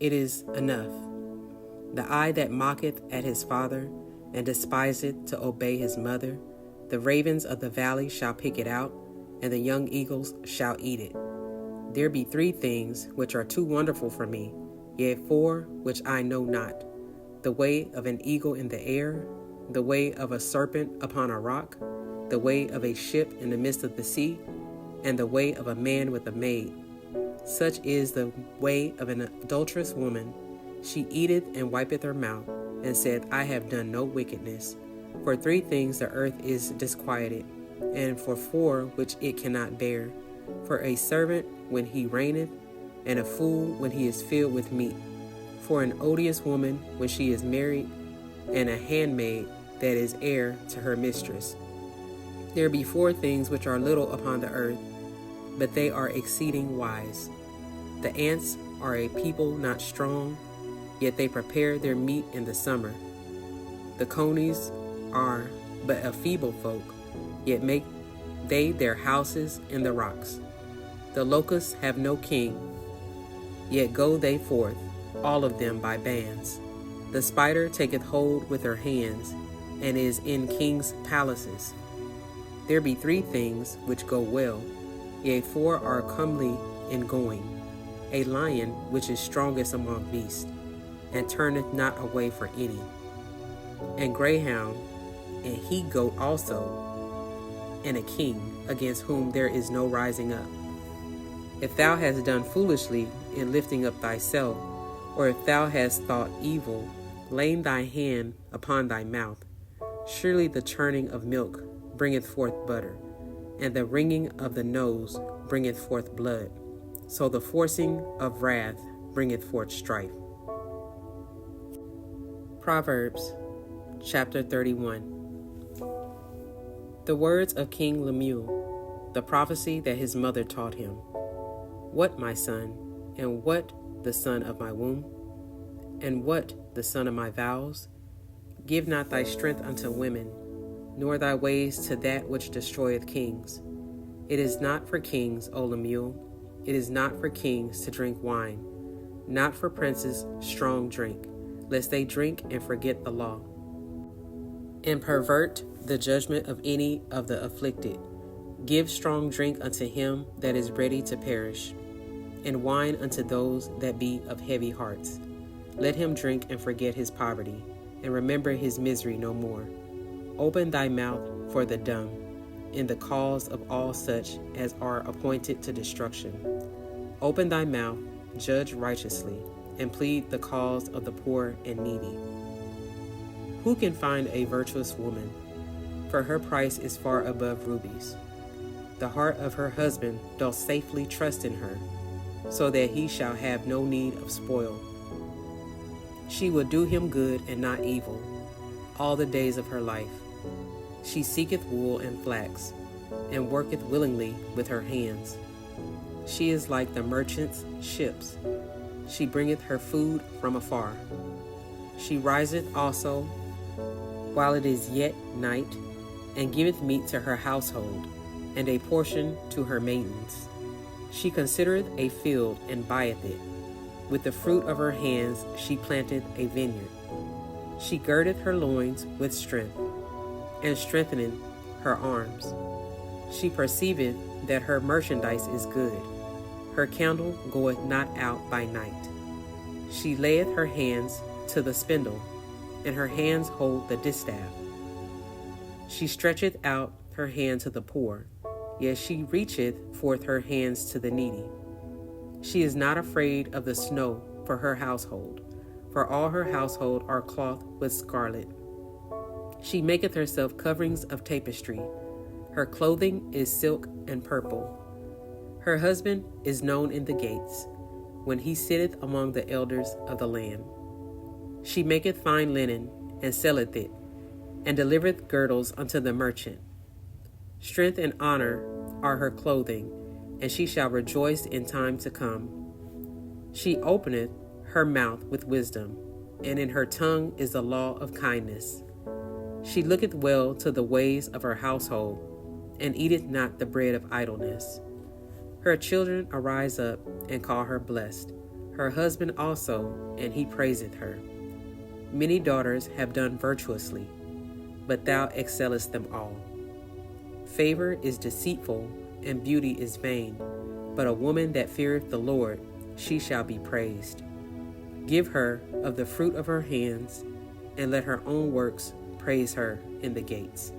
it is enough. The eye that mocketh at his father, and despiseth to obey his mother, the ravens of the valley shall pick it out, and the young eagles shall eat it. There be 3 things which are too wonderful for me, yea, 4 which I know not: the way of an eagle in the air, the way of a serpent upon a rock, the way of a ship in the midst of the sea, and the way of a man with a maid. Such is the way of an adulterous woman. She eateth and wipeth her mouth, and saith, I have done no wickedness. For 3 things the earth is disquieted, and for 4 which it cannot bear: for a servant when he reigneth, and a fool when he is filled with meat; for an odious woman when she is married, and a handmaid that is heir to her mistress. There be 4 things which are little upon the earth, but they are exceeding wise. The ants are a people not strong, yet they prepare their meat in the summer. The conies are but a feeble folk, yet make they their houses in the rocks. The locusts have no king, yet go they forth, all of them by bands. The spider taketh hold with her hands, and is in kings' palaces. There be 3 things which go well, yea, 4 are comely in going: a lion which is strongest among beasts, and turneth not away for any; and greyhound, and he-goat also, and a king, against whom there is no rising up. If thou hast done foolishly in lifting up thyself, or if thou hast thought evil, laying thy hand upon thy mouth, surely the churning of milk bringeth forth butter, and the wringing of the nose bringeth forth blood. So the forcing of wrath bringeth forth strife. Proverbs chapter 31. The words of King Lemuel, the prophecy that his mother taught him. What, my son, and what the son of my womb, and what the son of my vows? Give not thy strength unto women, nor thy ways to that which destroyeth kings. It is not for kings, O Lemuel, it is not for kings to drink wine, not for princes strong drink, lest they drink and forget the law, and pervert the judgment of any of the afflicted. Give strong drink unto him that is ready to perish, and wine unto those that be of heavy hearts. Let him drink and forget his poverty, and remember his misery no more. Open thy mouth for the dumb, in the cause of all such as are appointed to destruction. Open thy mouth, judge righteously, and plead the cause of the poor and needy. Who can find a virtuous woman? For her price is far above rubies. The heart of her husband doth safely trust in her, so that he shall have no need of spoil. She will do him good and not evil all the days of her life. She seeketh wool and flax, and worketh willingly with her hands. She is like the merchant's ships. She bringeth her food from afar. She riseth also while it is yet night, and giveth meat to her household, and a portion to her maidens. She considereth a field, and buyeth it. With the fruit of her hands she planteth a vineyard. She girdeth her loins with strength, and strengtheneth her arms. She perceiveth that her merchandise is good. Her candle goeth not out by night. She layeth her hands to the spindle, and her hands hold the distaff. She stretcheth out her hand to the poor, yet she reacheth forth her hands to the needy. She is not afraid of the snow for her household, for all her household are clothed with scarlet. She maketh herself coverings of tapestry. Her clothing is silk and purple. Her husband is known in the gates, when he sitteth among the elders of the land. She maketh fine linen, and selleth it, and delivereth girdles unto the merchant. Strength and honor are her clothing, and she shall rejoice in time to come. She openeth her mouth with wisdom, and in her tongue is the law of kindness. She looketh well to the ways of her household, and eateth not the bread of idleness. Her children arise up and call her blessed, her husband also, and he praiseth her. Many daughters have done virtuously, but thou excellest them all. Favor is deceitful, and beauty is vain, but a woman that feareth the Lord, she shall be praised. Give her of the fruit of her hands, and let her own works praise her in the gates.